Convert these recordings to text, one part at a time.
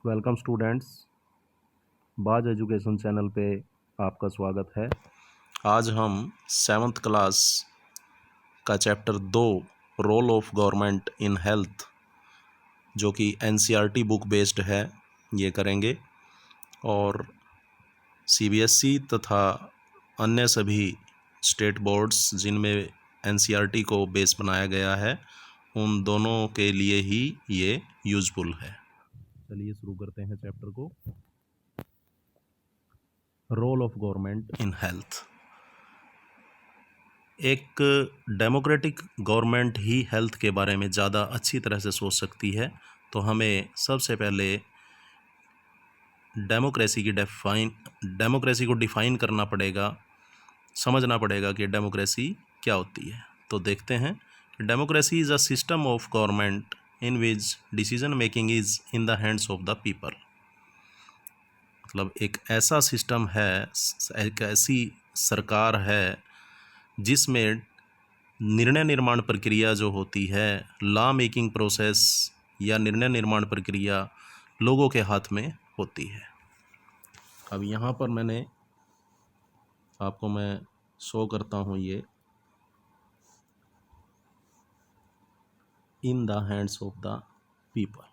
Welcome students, Baaz education channel पे आपका स्वागत है। आज हम 7th क्लास का chapter 2 role of government in health, जो कि एनसीईआरटी बुक बेस्ड है, ये करेंगे। और सीबीएसई तथा अन्य सभी स्टेट बोर्ड्स जिनमें एनसीईआरटी को बेस बनाया गया है, उन दोनों के लिए ही ये यूजफुल है। चलिए शुरू करते हैं चैप्टर को। Role of government in health. एक डेमोक्रेटिक गवर्नमेंट ही हेल्थ के बारे में ज़्यादा अच्छी तरह से सोच सकती है। तो हमें सबसे पहले डेमोक्रेसी को डिफ़ाइन करना पड़ेगा, समझना पड़ेगा कि डेमोक्रेसी क्या होती है। तो देखते हैं कि democracy is a system of government in which decision making is in the hands of the people. मतलब एक ऐसा सिस्टम है, एक ऐसी सरकार है जिसमें निर्णय निर्माण प्रक्रिया जो होती है, लॉ मेकिंग प्रोसेस या निर्णय निर्माण प्रक्रिया लोगों के हाथ में होती है। अब यहाँ पर मैं शो करता हूँ ये in the hands of the people,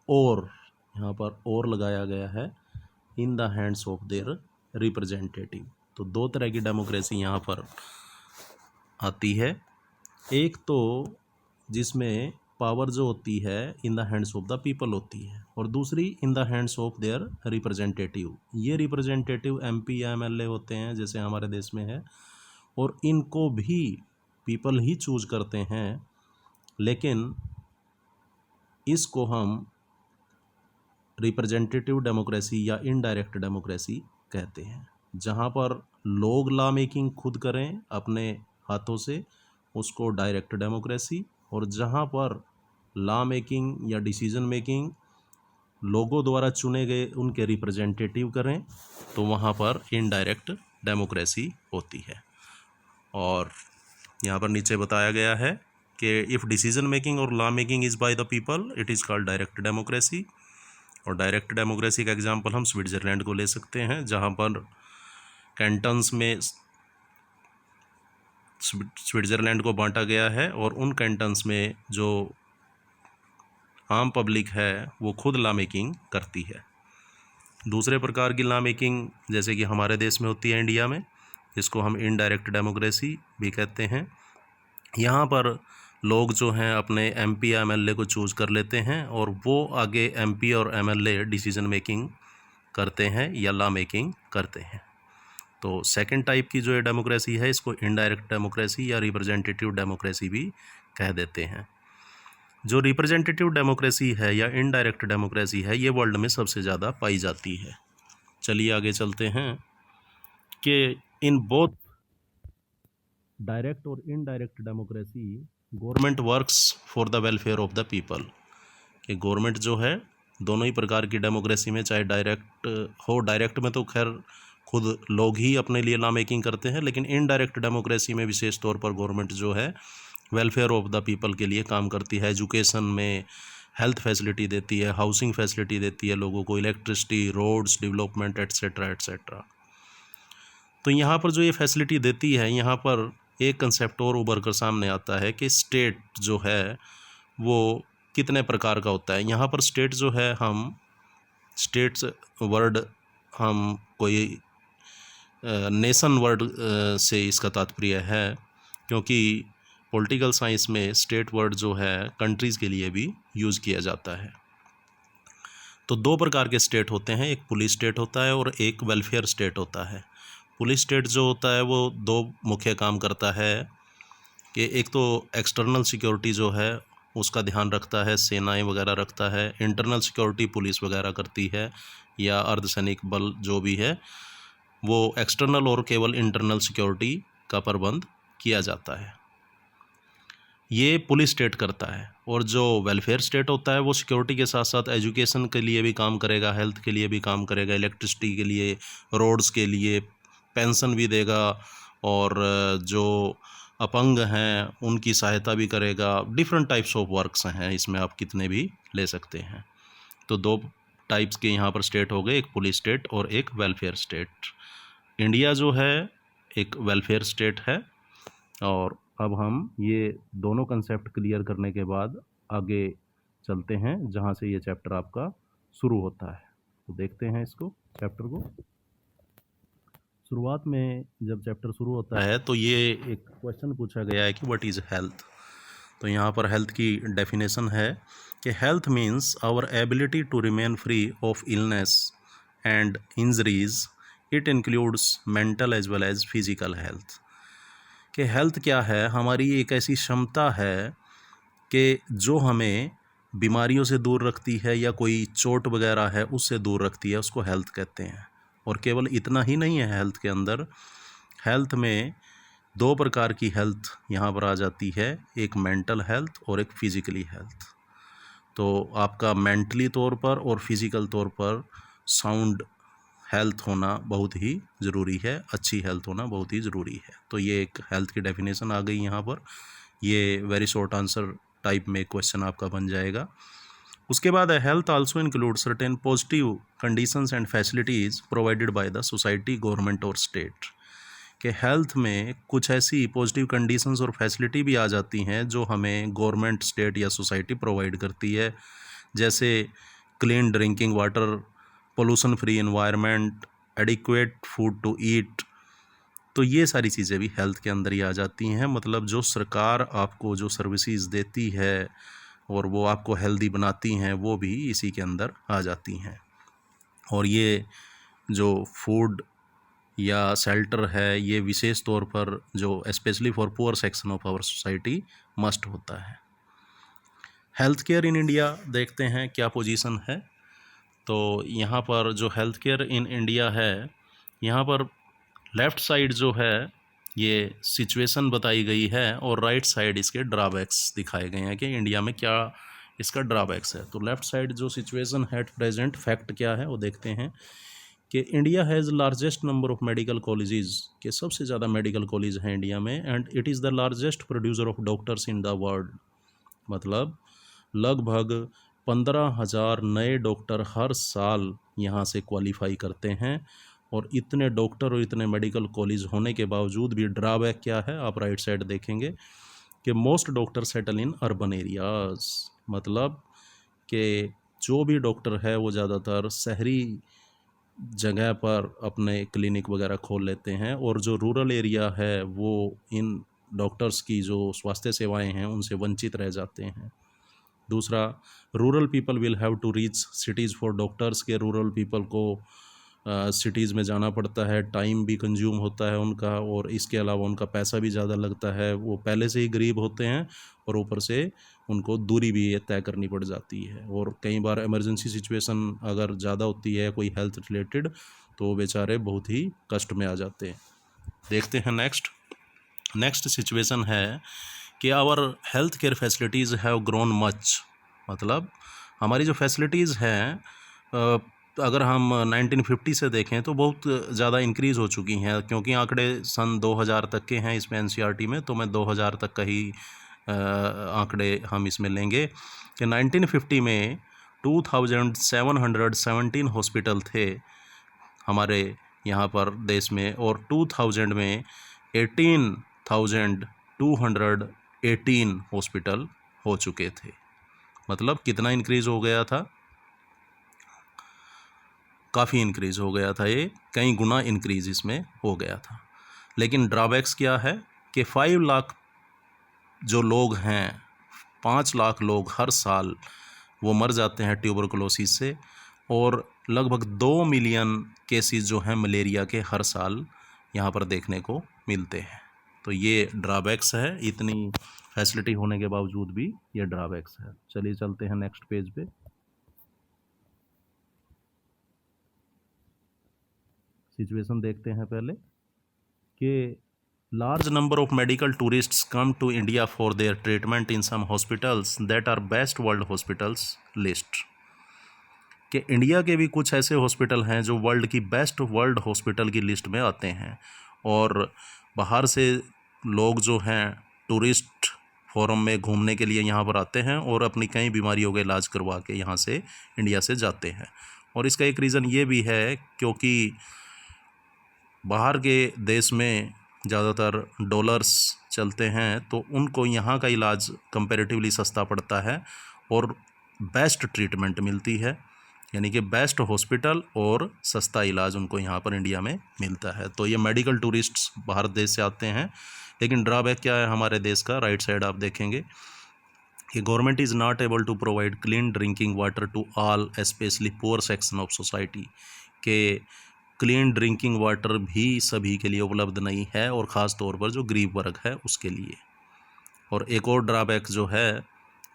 और यहाँ पर और लगाया गया है in the hands of their representative. तो दो तरह की डेमोक्रेसी यहाँ पर आती है। एक तो जिसमें पावर जो होती है in the hands of the people होती है, और दूसरी in the hands of their representative. ये रिप्रेजेंटेटिव एमपी या एमएलए होते हैं, जैसे हमारे देश में है, और इनको भी पीपल ही चूज करते हैं। लेकिन इसको हम रिप्रेजेंटेटिव डेमोक्रेसी या इनडायरेक्ट डेमोक्रेसी कहते हैं, जहाँ पर लोग लॉ मेकिंग खुद करें अपने हाथों से, उसको डायरेक्ट डेमोक्रेसी। और जहाँ पर लॉ मेकिंग या डिसीजन मेकिंग लोगों द्वारा चुने गए उनके रिप्रेजेंटेटिव करें, तो वहाँ पर इनडायरेक्ट डेमोक्रेसी होती है। और यहाँ पर नीचे बताया गया है कि इफ़ डिसीजन मेकिंग और law making is by the people it is called direct democracy. और डायरेक्ट डेमोक्रेसी का एग्जांपल हम स्विट्ज़रलैंड को ले सकते हैं, जहाँ पर कैंटन्स में स्विट्ज़रलैंड को बांटा गया है, और उन कैंटन्स में जो आम पब्लिक है वो खुद लॉ मेकिंग करती है। दूसरे प्रकार की लॉ मेकिंग जैसे कि हमारे देश में होती है इंडिया में, इसको हम इनडायरेक्ट डेमोक्रेसी भी कहते हैं। यहाँ पर लोग जो हैं अपने एमपी या एमएलए को चूज़ कर लेते हैं, और वो आगे एमपी और एमएलए डिसीजन मेकिंग करते हैं या लॉ मेकिंग करते हैं। तो सेकंड टाइप की जो ये डेमोक्रेसी है, इसको इनडायरेक्ट डेमोक्रेसी या रिप्रेजेंटेटिव डेमोक्रेसी भी कह देते हैं। जो रिप्रेजेंटेटिव डेमोक्रेसी है या इनडायरेक्ट डेमोक्रेसी है, ये वर्ल्ड में सबसे ज़्यादा पाई जाती है। चलिए आगे चलते हैं कि इन बोथ डायरेक्ट और indirect democracy government works for the welfare of the people. कि गवर्नमेंट जो है दोनों ही प्रकार की डेमोक्रेसी में, चाहे डायरेक्ट हो, डायरेक्ट में तो खैर खुद लोग ही अपने लिए लॉ मेकिंग करते हैं, लेकिन इनडायरेक्ट डेमोक्रेसी में विशेष तौर पर गवर्नमेंट जो है वेलफेयर ऑफ द पीपल के लिए काम करती है। एजुकेशन में हेल्थ फैसिलिटी देती है, हाउसिंग फैसिलिटी देती है लोगों को, electricity, roads development et cetera et cetera. तो यहाँ पर जो ये फैसिलिटी देती है, यहाँ पर एक कंसेप्ट और उभर कर सामने आता है कि स्टेट जो है वो कितने प्रकार का होता है। यहाँ पर स्टेट जो है, हम स्टेट्स वर्ड हम कोई नेशन वर्ड से इसका तात्पर्य है, क्योंकि पॉलिटिकल साइंस में स्टेट वर्ड जो है कंट्रीज़ के लिए भी यूज़ किया जाता है। तो दो प्रकार के स्टेट होते हैं, एक पुलिस स्टेट होता है और एक वेलफेयर स्टेट होता है। पुलिस स्टेट जो होता है वो दो मुख्य काम करता है कि एक तो एक्सटर्नल सिक्योरिटी जो है उसका ध्यान रखता है, सेनाएं वगैरह रखता है। इंटरनल सिक्योरिटी पुलिस वगैरह करती है, या अर्धसैनिक बल जो भी है वो एक्सटर्नल और केवल इंटरनल सिक्योरिटी का प्रबंध किया जाता है, ये पुलिस स्टेट करता है। और जो वेलफेयर स्टेट होता है वो सिक्योरिटी के साथ साथ एजुकेशन के लिए भी काम करेगा, हेल्थ के लिए भी काम करेगा, इलेक्ट्रिसिटी के लिए, रोड्स के लिए, पेंशन भी देगा, और जो अपंग हैं उनकी सहायता भी करेगा। डिफरेंट टाइप्स ऑफ वर्क्स हैं इसमें, आप कितने भी ले सकते हैं। तो दो टाइप्स के यहाँ पर स्टेट हो गए, एक पुलिस स्टेट और एक वेलफेयर स्टेट। इंडिया जो है एक वेलफेयर स्टेट है। और अब हम ये दोनों कंसेप्ट क्लियर करने के बाद आगे चलते हैं जहाँ से ये चैप्टर आपका शुरू होता है। तो देखते हैं इसको, चैप्टर को। शुरुआत में जब चैप्टर शुरू होता है तो ये एक क्वेश्चन पूछा गया है कि व्हाट इज़ हेल्थ। तो यहाँ पर हेल्थ की डेफिनेशन है कि health means our ability to remain free of illness and injuries. It includes mental as well as physical health. कि हेल्थ क्या है, हमारी एक ऐसी क्षमता है कि जो हमें बीमारियों से दूर रखती है या कोई चोट वगैरह है उससे दूर रखती है, उसको हेल्थ कहते हैं। और केवल इतना ही नहीं है, हेल्थ के अंदर हेल्थ में दो प्रकार की हेल्थ यहाँ पर आ जाती है, एक मेंटल हेल्थ और एक फिजिकली हेल्थ। तो आपका मेंटली तौर पर और फिजिकल तौर पर साउंड हेल्थ होना बहुत ही ज़रूरी है, अच्छी हेल्थ होना बहुत ही ज़रूरी है। तो ये एक हेल्थ की डेफिनेशन आ गई यहाँ पर। ये वेरी शॉर्ट आंसर टाइप में क्वेश्चन आपका बन जाएगा। उसके बाद health also include certain positive conditions and facilities provided by the society, government और स्टेट। कि हेल्थ में कुछ ऐसी पॉजिटिव कंडीशंस और फैसिलिटी भी आ जाती हैं जो हमें गवर्नमेंट, स्टेट या सोसाइटी प्रोवाइड करती है, जैसे clean drinking water, pollution free environment, adequate food to eat. तो ये सारी चीज़ें भी हेल्थ के अंदर ही आ जाती हैं। मतलब जो सरकार आपको जो सर्विसेज देती है और वो आपको हेल्दी बनाती हैं, वो भी इसी के अंदर आ जाती हैं। और ये जो फूड या शेल्टर है, ये विशेष तौर पर जो specially for poor section of our society must होता है। हेल्थ केयर इन इंडिया देखते हैं क्या पोजीशन है। तो यहाँ पर जो हेल्थ केयर इन इंडिया है, यहाँ पर लेफ़्ट साइड जो है ये सिचुएशन बताई गई है और राइट साइड इसके ड्रॉबैक्स दिखाए गए हैं कि इंडिया में क्या इसका ड्रॉबैक्स है। तो लेफ़्ट साइड जो सिचुएशन है एट प्रेजेंट, फैक्ट क्या है वो देखते हैं कि India has largest number of medical colleges, के सबसे ज़्यादा मेडिकल कॉलेज हैं इंडिया में। And it is the largest producer of doctors in the world. मतलब लगभग 15,000 नए डॉक्टर हर साल यहाँ से क्वालिफाई करते हैं। और इतने डॉक्टर और इतने मेडिकल कॉलेज होने के बावजूद भी ड्रॉबैक क्या है, आप राइट साइड देखेंगे कि most doctor settle in urban areas. मतलब कि जो भी डॉक्टर है वो ज़्यादातर शहरी जगह पर अपने क्लिनिक वगैरह खोल लेते हैं, और जो रूरल एरिया है वो इन डॉक्टर्स की जो स्वास्थ्य सेवाएं हैं उनसे वंचित रह जाते हैं। दूसरा, rural people will have to reach cities for doctors. के रूरल पीपल को सिटीज़ में जाना पड़ता है, टाइम भी कंज्यूम होता है उनका, और इसके अलावा उनका पैसा भी ज़्यादा लगता है। वो पहले से ही गरीब होते हैं और ऊपर से उनको दूरी भी तय करनी पड़ जाती है। और कई बार इमरजेंसी सिचुएशन अगर ज़्यादा होती है कोई हेल्थ रिलेटेड, तो वो बेचारे बहुत ही कष्ट में आ जाते हैं। देखते हैं नेक्स्ट सिचुएशन है कि our health care facilities have grown much. मतलब हमारी जो फैसिलिटीज़ हैं अगर हम 1950 से देखें तो बहुत ज़्यादा इंक्रीज़ हो चुकी हैं, क्योंकि आंकड़े सन 2000 तक के हैं इसमें एनसीईआरटी में। तो मैं 2000 तक का ही आंकड़े हम इसमें लेंगे कि 1950 में 2717 हॉस्पिटल थे हमारे यहाँ पर देश में, और 2000 में 18,218 हॉस्पिटल हो चुके थे। मतलब कितना इंक्रीज़ हो गया था, काफ़ी इंक्रीज़ हो गया था, ये कई गुना इंक्रीज़ इसमें हो गया था। लेकिन ड्रॉबैक्स क्या है कि 5 लाख जो लोग हैं, 5 लाख लोग हर साल वो मर जाते हैं ट्यूबरकुलोसिस से, और लगभग 2 मिलियन केसेस जो हैं मलेरिया के हर साल यहाँ पर देखने को मिलते हैं। तो ये ड्रॉबैक्स है, इतनी फैसिलिटी होने के बावजूद भी ये ड्रॉबैक्स है। चलिए चलते हैं नेक्स्ट पेज पे। सिचुएशन देखते हैं पहले कि large number of medical tourists come to India for their treatment in some hospitals that are best world hospitals list. कि इंडिया के भी कुछ ऐसे हॉस्पिटल हैं जो वर्ल्ड की बेस्ट वर्ल्ड हॉस्पिटल की लिस्ट में आते हैं, और बाहर से लोग जो हैं टूरिस्ट फोरम में घूमने के लिए यहाँ पर आते हैं और अपनी कई बीमारियों का इलाज करवा के यहाँ से इंडिया से जाते हैं। और इसका एक रीज़न ये भी है क्योंकि बाहर के देश में ज़्यादातर डॉलर्स चलते हैं, तो उनको यहाँ का इलाज कंपैरेटिवली सस्ता पड़ता है और बेस्ट ट्रीटमेंट मिलती है, यानी कि बेस्ट हॉस्पिटल और सस्ता इलाज उनको यहाँ पर इंडिया में मिलता है। तो ये मेडिकल टूरिस्ट्स बाहर देश से आते हैं। लेकिन ड्रॉबैक क्या है हमारे देश का, राइट साइड आप देखेंगे कि government is not able to provide clean drinking water to all specially poor section of society, के क्लीन ड्रिंकिंग वाटर भी सभी के लिए उपलब्ध नहीं है और ख़ास तौर पर जो गरीब वर्ग है उसके लिए। और एक और ड्रॉबैक जो है,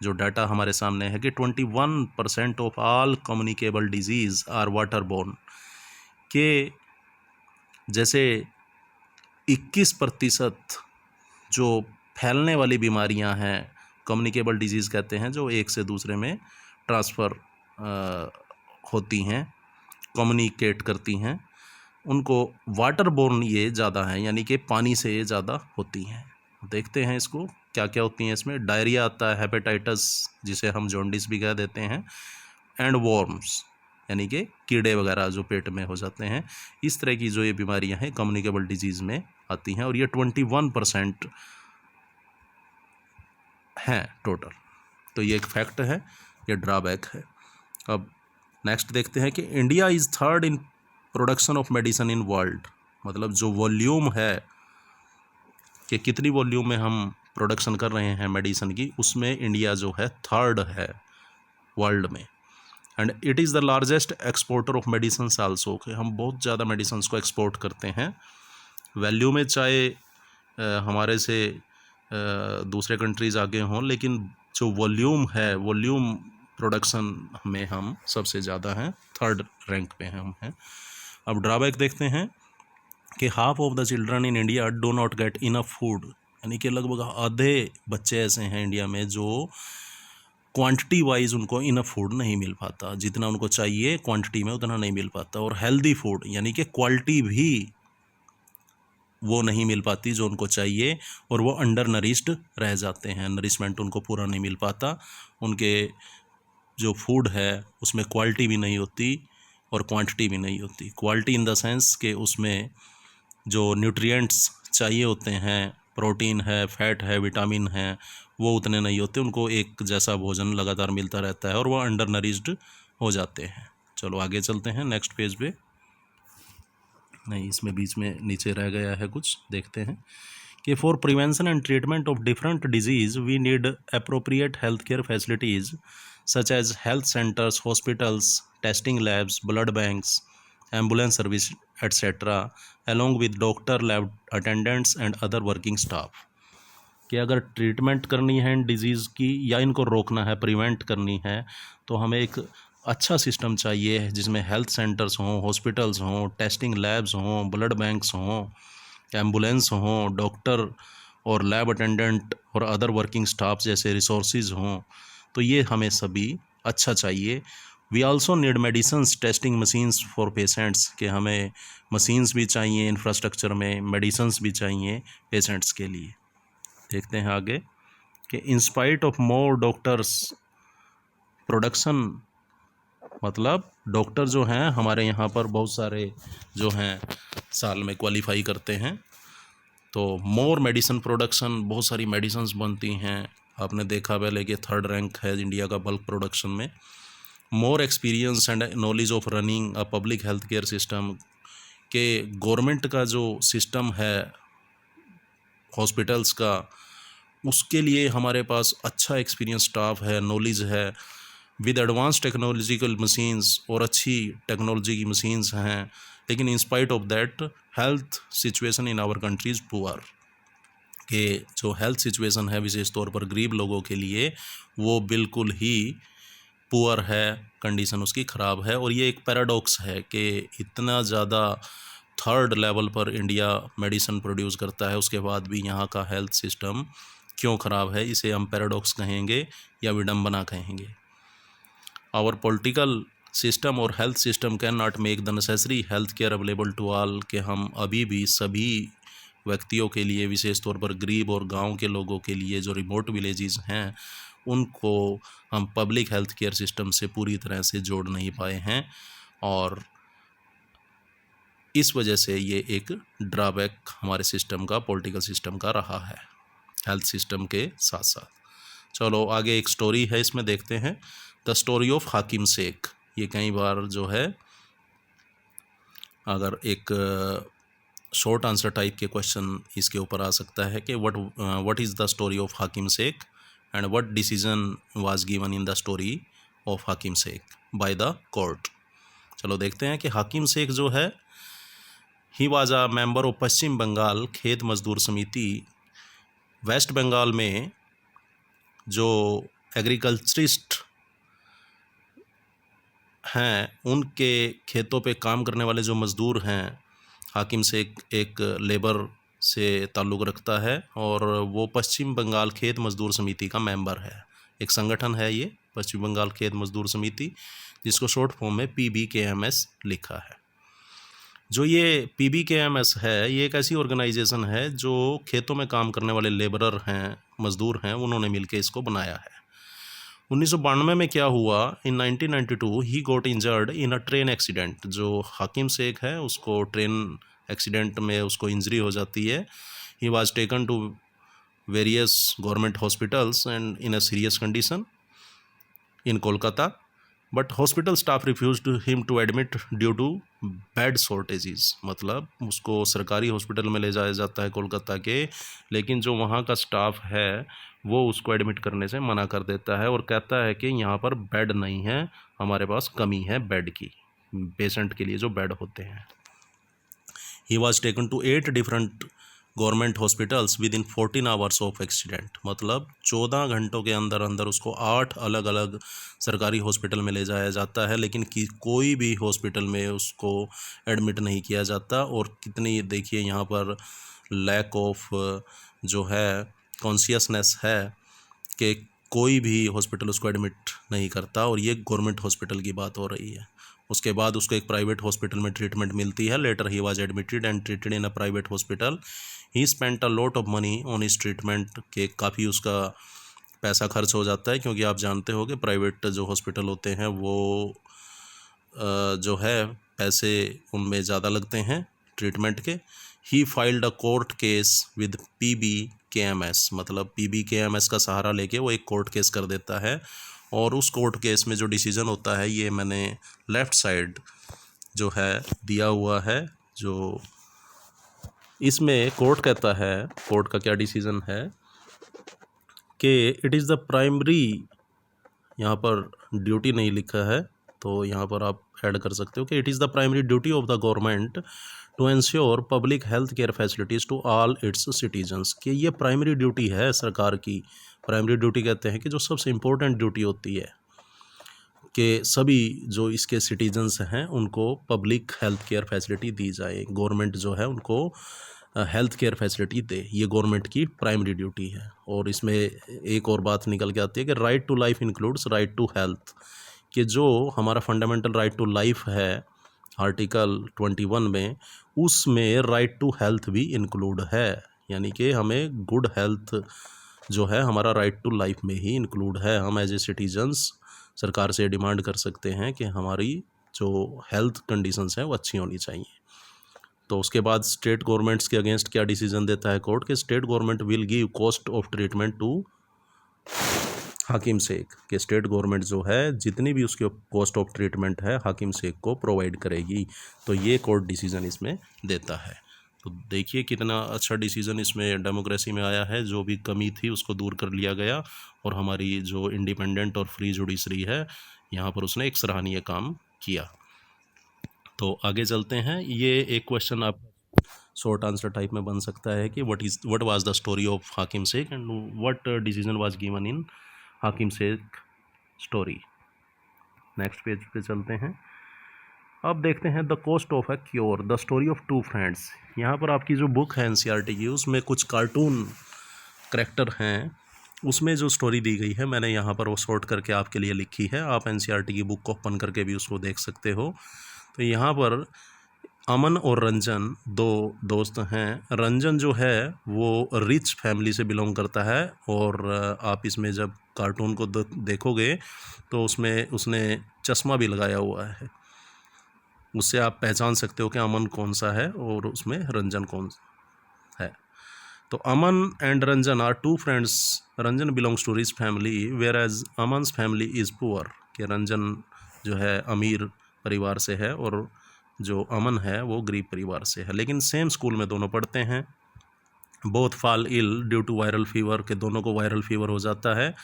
जो डाटा हमारे सामने है कि 21% of all communicable disease are water borne, के जैसे 21% जो फैलने वाली बीमारियां हैं, कम्युनिकेबल डिजीज़ कहते हैं, जो एक से दूसरे में ट्रांसफ़र होती हैं, कम्युनिकेट करती हैं, उनको वाटर बोर्न ये ज़्यादा हैं, यानी कि पानी से ये ज़्यादा होती हैं। देखते हैं इसको क्या क्या होती हैं इसमें। डायरिया आता है, हेपेटाइटिस जिसे हम जॉन्डिस भी कह देते हैं, एंड वॉर्म्स यानी कि कीड़े वगैरह जो पेट में हो जाते हैं। इस तरह की जो ये बीमारियां हैं कम्युनिकेबल डिजीज़ में आती हैं और ये 21% हैं टोटल। तो ये एक फैक्ट है, ये ड्रॉबैक है। अब नेक्स्ट देखते हैं कि India is third in production of medicine in world, मतलब जो वॉल्यूम है कि कितनी वॉल्यूम में हम प्रोडक्शन कर रहे हैं मेडिसिन की, उसमें इंडिया जो है थर्ड है वर्ल्ड में। And it is the largest exporter of medicine also, कि हम बहुत ज़्यादा मेडिसिन को एक्सपोर्ट करते हैं। वैल्यू में चाहे हमारे से दूसरे कंट्रीज़ आगे हों, लेकिन जो वॉल्यूम है, वॉल्यूम प्रोडक्शन में हम सबसे ज़्यादा हैं, थर्ड रैंक पे हम हैं। अब ड्रॉबैक देखते हैं कि half of the children in India do not get enough food, यानी कि लगभग आधे बच्चे ऐसे हैं इंडिया में जो क्वांटिटी वाइज उनको इनफ फूड नहीं मिल पाता, जितना उनको चाहिए क्वांटिटी में उतना नहीं मिल पाता। और हेल्दी फूड यानी कि क्वालिटी भी वो नहीं मिल पाती जो उनको चाहिए, और वो अंडर नरिश्ड रह जाते हैं, नरिशमेंट उनको पूरा नहीं मिल पाता। उनके जो फूड है उसमें क्वालिटी भी नहीं होती और क्वांटिटी भी नहीं होती। क्वालिटी इन द सेंस कि उसमें जो न्यूट्रिएंट्स चाहिए होते हैं, प्रोटीन है, फैट है, विटामिन है, वो उतने नहीं होते। उनको एक जैसा भोजन लगातार मिलता रहता है और वो अंडर नरिश्ड हो जाते हैं। चलो आगे चलते हैं नेक्स्ट पेज पे। नहीं, इसमें बीच में नीचे रह गया है कुछ, देखते हैं कि for prevention and treatment of different disease we need appropriate health care facilities such as health centres, hospitals, testing labs, blood banks, ambulance service etcetera, along with doctor, lab attendants and other working staff. कि अगर treatment करनी है इन disease की या इनको रोकना है, prevent करनी है, तो हमें एक अच्छा सिस्टम चाहिए जिसमें हेल्थ सेंटर्स हों, हॉस्पिटल्स हों, टेस्टिंग लैब्स हों, ब्लड बैंक्स हों, एम्बुलेंस हों, डॉक्टर और लैब अटेंडेंट और अदर वर्किंग स्टाफ जैसे रिसोर्सेज हों। तो ये हमें सभी अच्छा चाहिए। We also need medicines testing machines for patients, कि हमें मशीन्स भी चाहिए इंफ्रास्ट्रक्चर में, मेडिसिन्स भी चाहिए पेशेंट्स के लिए। देखते हैं आगे कि in spite of more doctors production, मतलब डॉक्टर जो हैं हमारे यहाँ पर बहुत सारे जो हैं साल में क्वालिफाई करते हैं, तो मोर मेडिसिन प्रोडक्शन, बहुत सारी मेडिसिन्स बनती हैं। आपने देखा पहले कि थर्ड रैंक है इंडिया का बल्क प्रोडक्शन में। More experience and knowledge of running a public health care system, के गवर्नमेंट का जो सिस्टम है हॉस्पिटल्स का, उसके लिए हमारे पास अच्छा एक्सपीरियंस स्टाफ है, नॉलेज है, विद एडवांस टेक्नोलॉजिकल मशीन्स, और अच्छी टेक्नोलॉजी की मशीन्स हैं। लेकिन in spite of that health situation in our country is poor, कि जो हेल्थ सिचुएशन है विशेष तौर पर गरीब लोगों के लिए वो बिल्कुल ही पुअर है, कंडीशन उसकी ख़राब है। और ये एक पैराडॉक्स है कि इतना ज़्यादा थर्ड लेवल पर इंडिया मेडिसिन प्रोड्यूस करता है, उसके बाद भी यहाँ का हेल्थ सिस्टम क्यों ख़राब है, इसे हम पैराडॉक्स कहेंगे या विडंबना कहेंगे। आवर पॉलिटिकल सिस्टम और health system can not make the necessary health care available to all, कि हम अभी भी सभी व्यक्तियों के लिए, विशेष तौर पर गरीब और गांव के लोगों के लिए जो रिमोट विलेजेस हैं, उनको हम पब्लिक हेल्थ केयर सिस्टम से पूरी तरह से जोड़ नहीं पाए हैं। और इस वजह से ये एक ड्रॉबैक हमारे सिस्टम का, पॉलिटिकल सिस्टम का रहा है, हेल्थ सिस्टम के साथ साथ। चलो आगे एक स्टोरी है, इसमें देखते हैं the story of Hakim Sheikh. ये कई बार जो है अगर एक शॉर्ट आंसर टाइप के क्वेश्चन इसके ऊपर आ सकता है कि what is the story of Hakim Sheikh and what decision was given in the story of Hakim Sheikh by the court. चलो देखते हैं कि हाकिम शेख जो है, he was a member of Paschim Bengal Khet Mazdoor समिति। वेस्ट बंगाल में जो एग्रीकल्चरिस्ट हैं उनके खेतों पे काम करने वाले जो मज़दूर हैं, हाकिम शेख एक लेबर से ताल्लुक़ रखता है और वो पश्चिम बंगाल खेत मज़दूर समिति का मेंबर है। एक संगठन है ये पश्चिम बंगाल खेत मज़दूर समिति, जिसको शॉर्ट फॉर्म में PBKMS लिखा है। जो ये PBKMS है, ये एक ऐसी ऑर्गेनाइजेशन है जो खेतों में काम करने वाले लेबरर हैं, मज़दूर हैं, उन्होंने मिलकर इसको बनाया है। 1992 में क्या हुआ, इन 1992 he got injured in a train accident. जो हाकिम शेख है उसको ट्रेन एक्सीडेंट में उसको इंजरी हो जाती है। He was taken to various government hospitals and in a serious condition in Kolkata, but hospital staff refused him to admit due to bed shortages. मतलब उसको सरकारी हॉस्पिटल में ले जाया जाता है कोलकाता के, लेकिन जो वहाँ का स्टाफ है वो उसको एडमिट करने से मना कर देता है और कहता है कि यहाँ पर बेड नहीं है, हमारे पास कमी है बेड की, पेशेंट के लिए जो बेड होते हैं। He was taken to 8 different government hospitals within 14 hours of accident. मतलब 14 घंटों के अंदर अंदर उसको 8 अलग अलग सरकारी हॉस्पिटल में ले जाया जाता है, लेकिन कोई भी हॉस्पिटल में उसको एडमिट नहीं किया जाता। और कितनी देखिए यहाँ पर लैक ऑफ जो है कॉन्शियसनेस है कि कोई भी हॉस्पिटल उसको एडमिट नहीं करता, और ये गवर्नमेंट हॉस्पिटल की बात हो रही है। उसके बाद उसको एक प्राइवेट हॉस्पिटल में ट्रीटमेंट मिलती है। Later he was admitted and treated in a private hospital. He spent a lot of money on his treatment, के काफ़ी उसका पैसा खर्च हो जाता है, क्योंकि आप जानते हो कि प्राइवेट जो हॉस्पिटल होते हैं वो जो है पैसे उनमें ज़्यादा लगते हैं ट्रीटमेंट के। He filed a court case with PBKMS। मतलब PBKMS का सहारा लेके वो एक कोर्ट केस कर देता है, और उस कोर्ट केस में जो डिसीज़न होता है, ये मैंने लेफ़्ट साइड जो है दिया हुआ है, जो इसमें कोर्ट कहता है, कोर्ट का क्या डिसीज़न है कि इट इज़ द प्राइमरी, यहाँ पर ड्यूटी नहीं लिखा है तो यहाँ पर आप ऐड कर सकते हो कि it is the primary duty of the government to ensure public health care facilities to all its citizens. कि ये प्राइमरी ड्यूटी है सरकार की। प्राइमरी ड्यूटी कहते हैं कि जो सबसे इम्पोर्टेंट ड्यूटी होती है कि सभी जो इसके सिटीजन्स हैं उनको पब्लिक हेल्थ केयर फैसिलिटी दी जाए, गवर्नमेंट जो है उनको हेल्थ केयर फैसिलिटी दे, ये गवर्नमेंट की प्राइमरी ड्यूटी है। और इसमें एक और बात निकल के आती है कि right to life includes right to health, कि जो हमारा फंडामेंटल राइट टू लाइफ है आर्टिकल 21 में, उसमें राइट टू हेल्थ भी इंक्लूड है। यानी कि हमें गुड हेल्थ जो है हमारा राइट टू लाइफ में ही इंक्लूड है। हम एज ए सिटीजन्स सरकार से डिमांड कर सकते हैं कि हमारी जो हेल्थ कंडीशंस हैं वो अच्छी होनी चाहिए। तो उसके बाद स्टेट गवर्नमेंट्स के अगेंस्ट क्या डिसीजन देता है कोर्ट, के state government will give cost of treatment to Hakim Sheikh, के स्टेट गवर्नमेंट जो है जितनी भी उसकी कॉस्ट ऑफ ट्रीटमेंट है हाकिम शेख को प्रोवाइड करेगी। तो ये कोर्ट डिसीजन इसमें देता है। तो देखिए कितना अच्छा डिसीजन इसमें डेमोक्रेसी में आया है, जो भी कमी थी उसको दूर कर लिया गया, और हमारी जो इंडिपेंडेंट और फ्री जुडिशरी है यहाँ पर उसने एक सराहनीय काम किया। तो आगे चलते हैं। ये एक क्वेश्चन आप शॉर्ट आंसर टाइप में बन सकता है कि what was the story of Hakim Sheikh and what decision was given in Hakim Sheikh story. Next page पे चलते हैं। अब देखते हैं the cost of a cure, the story of two friends. यहाँ पर आपकी जो बुक है NCERT की, उसमें कुछ कार्टून करेक्टर हैं, उसमें जो स्टोरी दी गई है मैंने यहाँ पर वो शॉर्ट करके आपके लिए लिखी है। आप NCERT की बुक को ओपन करके भी उसको देख सकते हो। तो यहाँ पर अमन और रंजन दो दोस्त हैं। रंजन जो है वो रिच फैमिली से बिलोंग करता है, और आप इसमें जब कार्टून को देखोगे तो उसमें उसने चश्मा भी लगाया हुआ है। उससे आप पहचान सकते हो कि अमन कौन सा है और उसमें रंजन कौन है। तो Aman and Ranjan are two friends. Ranjan belongs to rich family whereas Aman's family is poor. कि रंजन जो है अमीर परिवार से है और जो अमन है वो गरीब परिवार से है, लेकिन सेम स्कूल में दोनों पढ़ते हैं। Both fall ill due to viral fever, के दोनों को वायरल फीवर हो जाता है।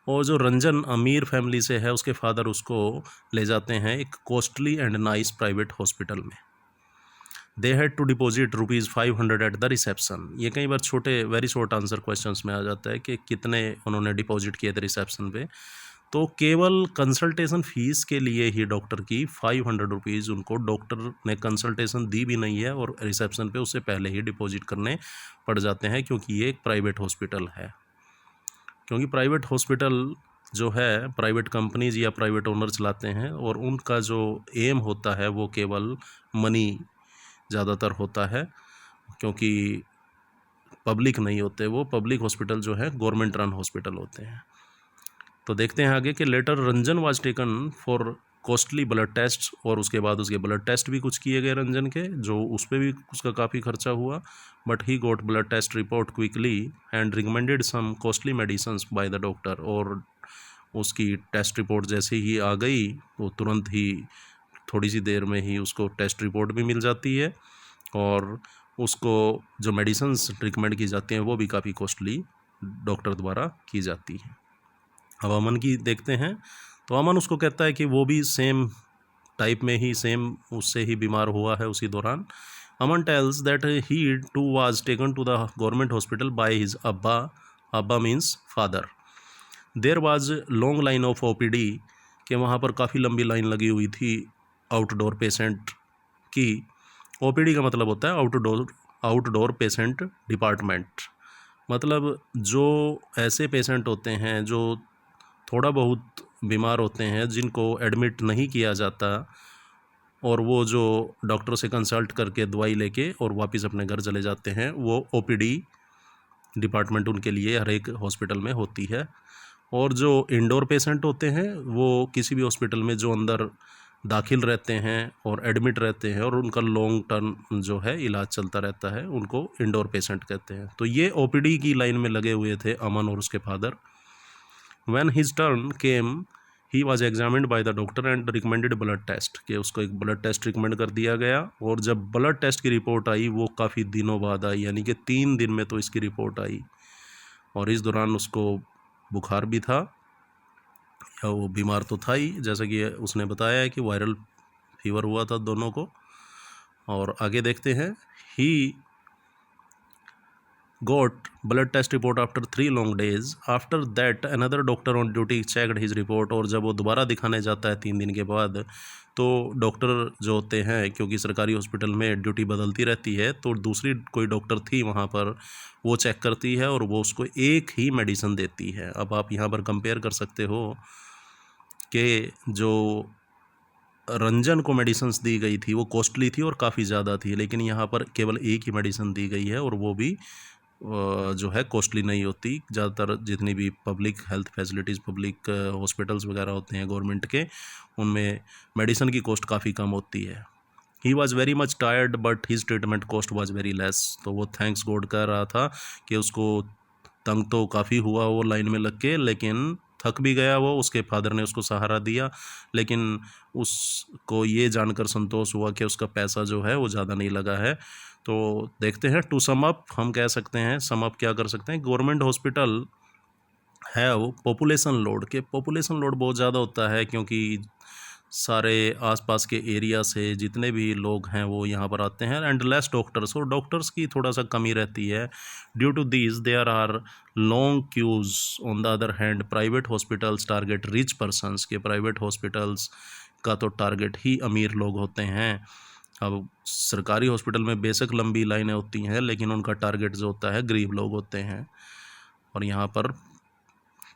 और जो रंजन अमीर फैमिली से है उसके फादर उसको ले जाते हैं एक costly and nice private hospital में। They had to deposit ₹500 at the reception. ये कई बार छोटे वेरी शॉर्ट आंसर क्वेश्चंस में आ जाता है कि कितने उन्होंने डिपॉजिट किए थे रिसेप्शन पे। तो केवल कंसल्टेशन फ़ीस के लिए ही डॉक्टर की ₹500 उनको डॉक्टर ने कंसल्टेशन दी भी नहीं है और रिसेप्शन पे उससे पहले ही डिपॉजिट करने पड़ जाते हैं, क्योंकि ये एक प्राइवेट हॉस्पिटल है। क्योंकि प्राइवेट हॉस्पिटल जो है प्राइवेट कंपनीज या प्राइवेट ओनर चलाते हैं और उनका जो एम होता है वो केवल मनी ज़्यादातर होता है, क्योंकि पब्लिक नहीं होते वो। पब्लिक हॉस्पिटल जो है गवर्नमेंट रन हॉस्पिटल होते हैं। तो देखते हैं आगे कि later Ranjan was taken for costly blood test, और उसके बाद उसके ब्लड टेस्ट भी कुछ किए गए रंजन के, जो उस पर भी उसका काफ़ी खर्चा हुआ। But he got blood test report quickly and recommended some costly medicines by the doctor. और उसकी टेस्ट रिपोर्ट जैसे ही आ गई तो तुरंत ही थोड़ी सी देर में ही उसको टेस्ट रिपोर्ट भी मिल जाती है और उसको जो मेडिसिन्स रिकमेंड की जाती हैं वो भी काफ़ी कॉस्टली डॉक्टर द्वारा की जाती है। अब अमन की देखते हैं। तो अमन उसको कहता है कि वो भी सेम टाइप में ही सेम उससे ही बीमार हुआ है उसी दौरान। Aman tells that he too was taken to the government hospital by his abba. Abba means father. There was long line of OPD, कि वहाँ पर काफ़ी लंबी लाइन लगी हुई थी आउटडोर पेशेंट की। ओपीडी का मतलब होता है आउटडोर पेशेंट डिपार्टमेंट। मतलब जो ऐसे पेशेंट होते हैं जो थोड़ा बहुत बीमार होते हैं, जिनको एडमिट नहीं किया जाता और वो जो डॉक्टर से कंसल्ट करके दवाई लेके और वापस अपने घर चले जाते हैं, वो ओपीडी डिपार्टमेंट उनके लिए हर एक हॉस्पिटल में होती है। और जो इंडोर पेशेंट होते हैं वो किसी भी हॉस्पिटल में जो अंदर दाखिल रहते हैं और एडमिट रहते हैं और उनका लॉन्ग टर्म जो है इलाज चलता रहता है, उनको इंडोर पेशेंट कहते हैं। तो ये ओपीडी की लाइन में लगे हुए थे अमन और उसके father. When his turn came, he was examined by the doctor and recommended blood test, कि उसको एक ब्लड टेस्ट रिकमेंड कर दिया गया। और जब ब्लड टेस्ट की रिपोर्ट आई वो काफ़ी दिनों बाद आई, यानी कि 3 दिन में तो इसकी रिपोर्ट आई। और इस दौरान उसको बुखार भी था, या वो बीमार तो था ही, जैसा कि उसने बताया है कि वायरल फीवर हुआ था दोनों को। और आगे देखते हैं। ही got blood test report after 3 long days. After that another doctor on duty checked his report। और जब वो दोबारा दिखाने जाता है 3 दिन के बाद, तो डॉक्टर जो होते हैं, क्योंकि सरकारी हॉस्पिटल में ड्यूटी बदलती रहती है, तो दूसरी कोई डॉक्टर थी वहाँ पर, वो चेक करती है और वो उसको एक ही मेडिसिन देती है। अब आप यहाँ पर कंपेयर कर सकते हो कि जो रंजन को मेडिसिन्स दी गई थी वो कॉस्टली थी और काफ़ी ज़्यादा थी, लेकिन यहाँ पर केवल एक ही मेडिसिन दी गई है और वो भी जो है कॉस्टली नहीं होती। ज़्यादातर जितनी भी public health facilities, public hospitals वगैरह होते हैं गवर्नमेंट के, उनमें मेडिसिन की कॉस्ट काफ़ी कम होती है। He was very much tired but his treatment cost was very less. तो वो थैंक्स गॉड कह रहा था कि उसको तंग तो काफ़ी हुआ वो लाइन में लग के, लेकिन थक भी गया वो, उसके फादर ने उसको सहारा दिया, लेकिन उसको ये जानकर संतोष हुआ कि उसका पैसा जो है वो ज़्यादा नहीं लगा है। तो देखते हैं, टू सम अप हम कह सकते हैं, सम अप क्या कर सकते हैं, गवर्नमेंट हॉस्पिटल है वो पॉपुलेशन लोड, के पॉपुलेशन लोड बहुत ज़्यादा होता है, क्योंकि सारे आसपास के एरिया से जितने भी लोग हैं वो यहाँ पर आते हैं। एंड लेस डॉक्टर्स, और डॉक्टर्स की थोड़ा सा कमी रहती है। Due to this there are long queues. On the other hand private hospitals target rich persons, के प्राइवेट हॉस्पिटल्स का तो टारगेट ही अमीर लोग होते हैं। अब सरकारी हॉस्पिटल में बेशक लंबी लाइनें होती हैं, लेकिन उनका टारगेट जो होता है गरीब लोग होते हैं। और यहाँ पर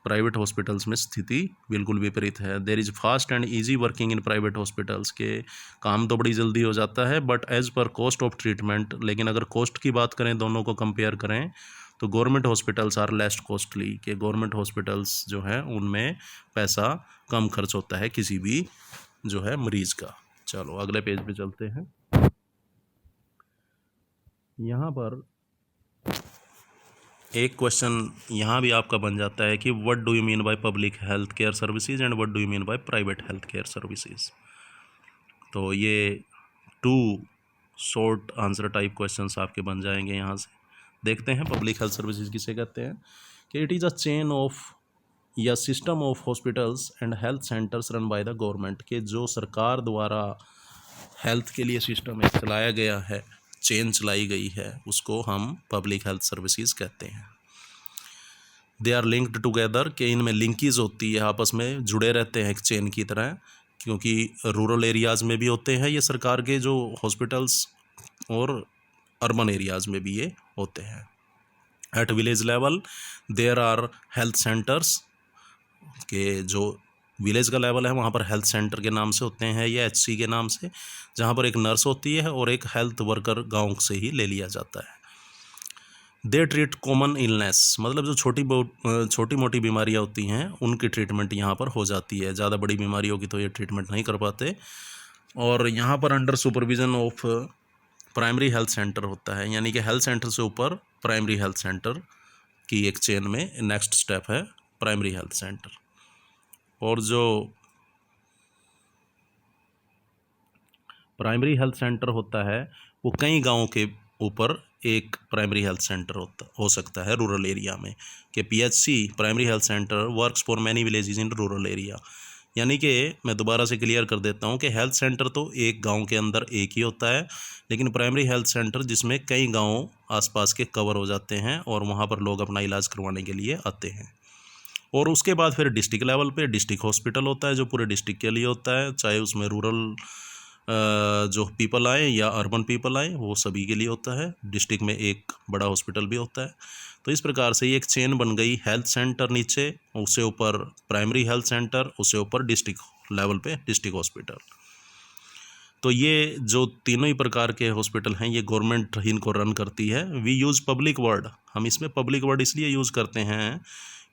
प्राइवेट हॉस्पिटल्स में स्थिति बिल्कुल विपरीत है। There is fast and easy working in private hospitals, के काम तो बड़ी जल्दी हो जाता है, but as per cost of treatment, लेकिन अगर कॉस्ट की बात करें, दोनों को कंपेयर करें, तो government hospitals are less costly, के गवर्नमेंट हॉस्पिटल्स जो हैं उनमें पैसा कम खर्च होता है किसी भी जो है मरीज़ का। चलो अगले पेज पे चलते हैं। यहाँ पर एक क्वेश्चन यहाँ भी आपका बन जाता है कि what do you mean by public health care services and what do you mean by private health care services. तो ये 2 शॉर्ट आंसर टाइप क्वेश्चंस आपके बन जाएंगे। यहाँ से देखते हैं पब्लिक हेल्थ सर्विसेज किसे कहते हैं कि it is a chain of या system of hospitals and health centres run by the government, के जो सरकार द्वारा हेल्थ के लिए सिस्टम एक चलाया गया है, चेन चलाई गई है, उसको हम पब्लिक हेल्थ सर्विसेज कहते हैं। दे आर लिंक्ड टुगेदर, के इनमें लिंकीज होती है, आपस में जुड़े रहते हैं एक चेन की तरह, क्योंकि रूरल एरियाज़ में भी होते हैं ये सरकार के जो हॉस्पिटल्स और अर्बन एरियाज़ में भी ये होते हैं। At village level there are health centres, के जो विलेज का लेवल है वहाँ पर हेल्थ सेंटर के नाम से होते हैं या HC के नाम से, जहाँ पर एक नर्स होती है और एक हेल्थ वर्कर गांव से ही ले लिया जाता है। दे ट्रीट कॉमन इलनेस, मतलब जो छोटी मोटी बीमारियाँ होती हैं उनकी ट्रीटमेंट यहाँ पर हो जाती है, ज़्यादा बड़ी बीमारियों की तो ये ट्रीटमेंट नहीं कर पाते। और यहाँ पर under supervision of primary health centre होता है, यानी कि हेल्थ सेंटर से ऊपर प्राइमरी हेल्थ सेंटर की एक चेन में नेक्स्ट स्टेप है प्राइमरी हेल्थ सेंटर। और जो प्राइमरी हेल्थ सेंटर होता है वो कई गांवों के ऊपर एक प्राइमरी हेल्थ सेंटर हो सकता है रूरल एरिया में, कि PHC primary health centre works for many villages in rural area. यानी कि मैं दोबारा से क्लियर कर देता हूँ कि हेल्थ सेंटर तो एक गांव के अंदर एक ही होता है, लेकिन प्राइमरी हेल्थ सेंटर जिसमें कई गाँव आसपास के कवर हो जाते हैं और वहाँ पर लोग अपना इलाज करवाने के लिए आते हैं। और उसके बाद फिर डिस्ट्रिक्ट लेवल पे डिस्ट्रिक्ट हॉस्पिटल होता है जो पूरे डिस्ट्रिक्ट के लिए होता है, चाहे उसमें रूरल जो पीपल आए या अर्बन पीपल आए, वो सभी के लिए होता है। डिस्ट्रिक्ट में एक बड़ा हॉस्पिटल भी होता है। तो इस प्रकार से ये एक चेन बन गई, हेल्थ सेंटर नीचे, उससे ऊपर प्राइमरी हेल्थ सेंटर, उससे ऊपर डिस्ट्रिक्ट लेवल पे डिस्ट्रिक्ट हॉस्पिटल। तो ये जो तीनों ही प्रकार के हॉस्पिटल हैं ये गवर्नमेंट इनको रन करती है। वी यूज़ पब्लिक वर्ड, हम इसमें पब्लिक वर्ड इसलिए यूज़ करते हैं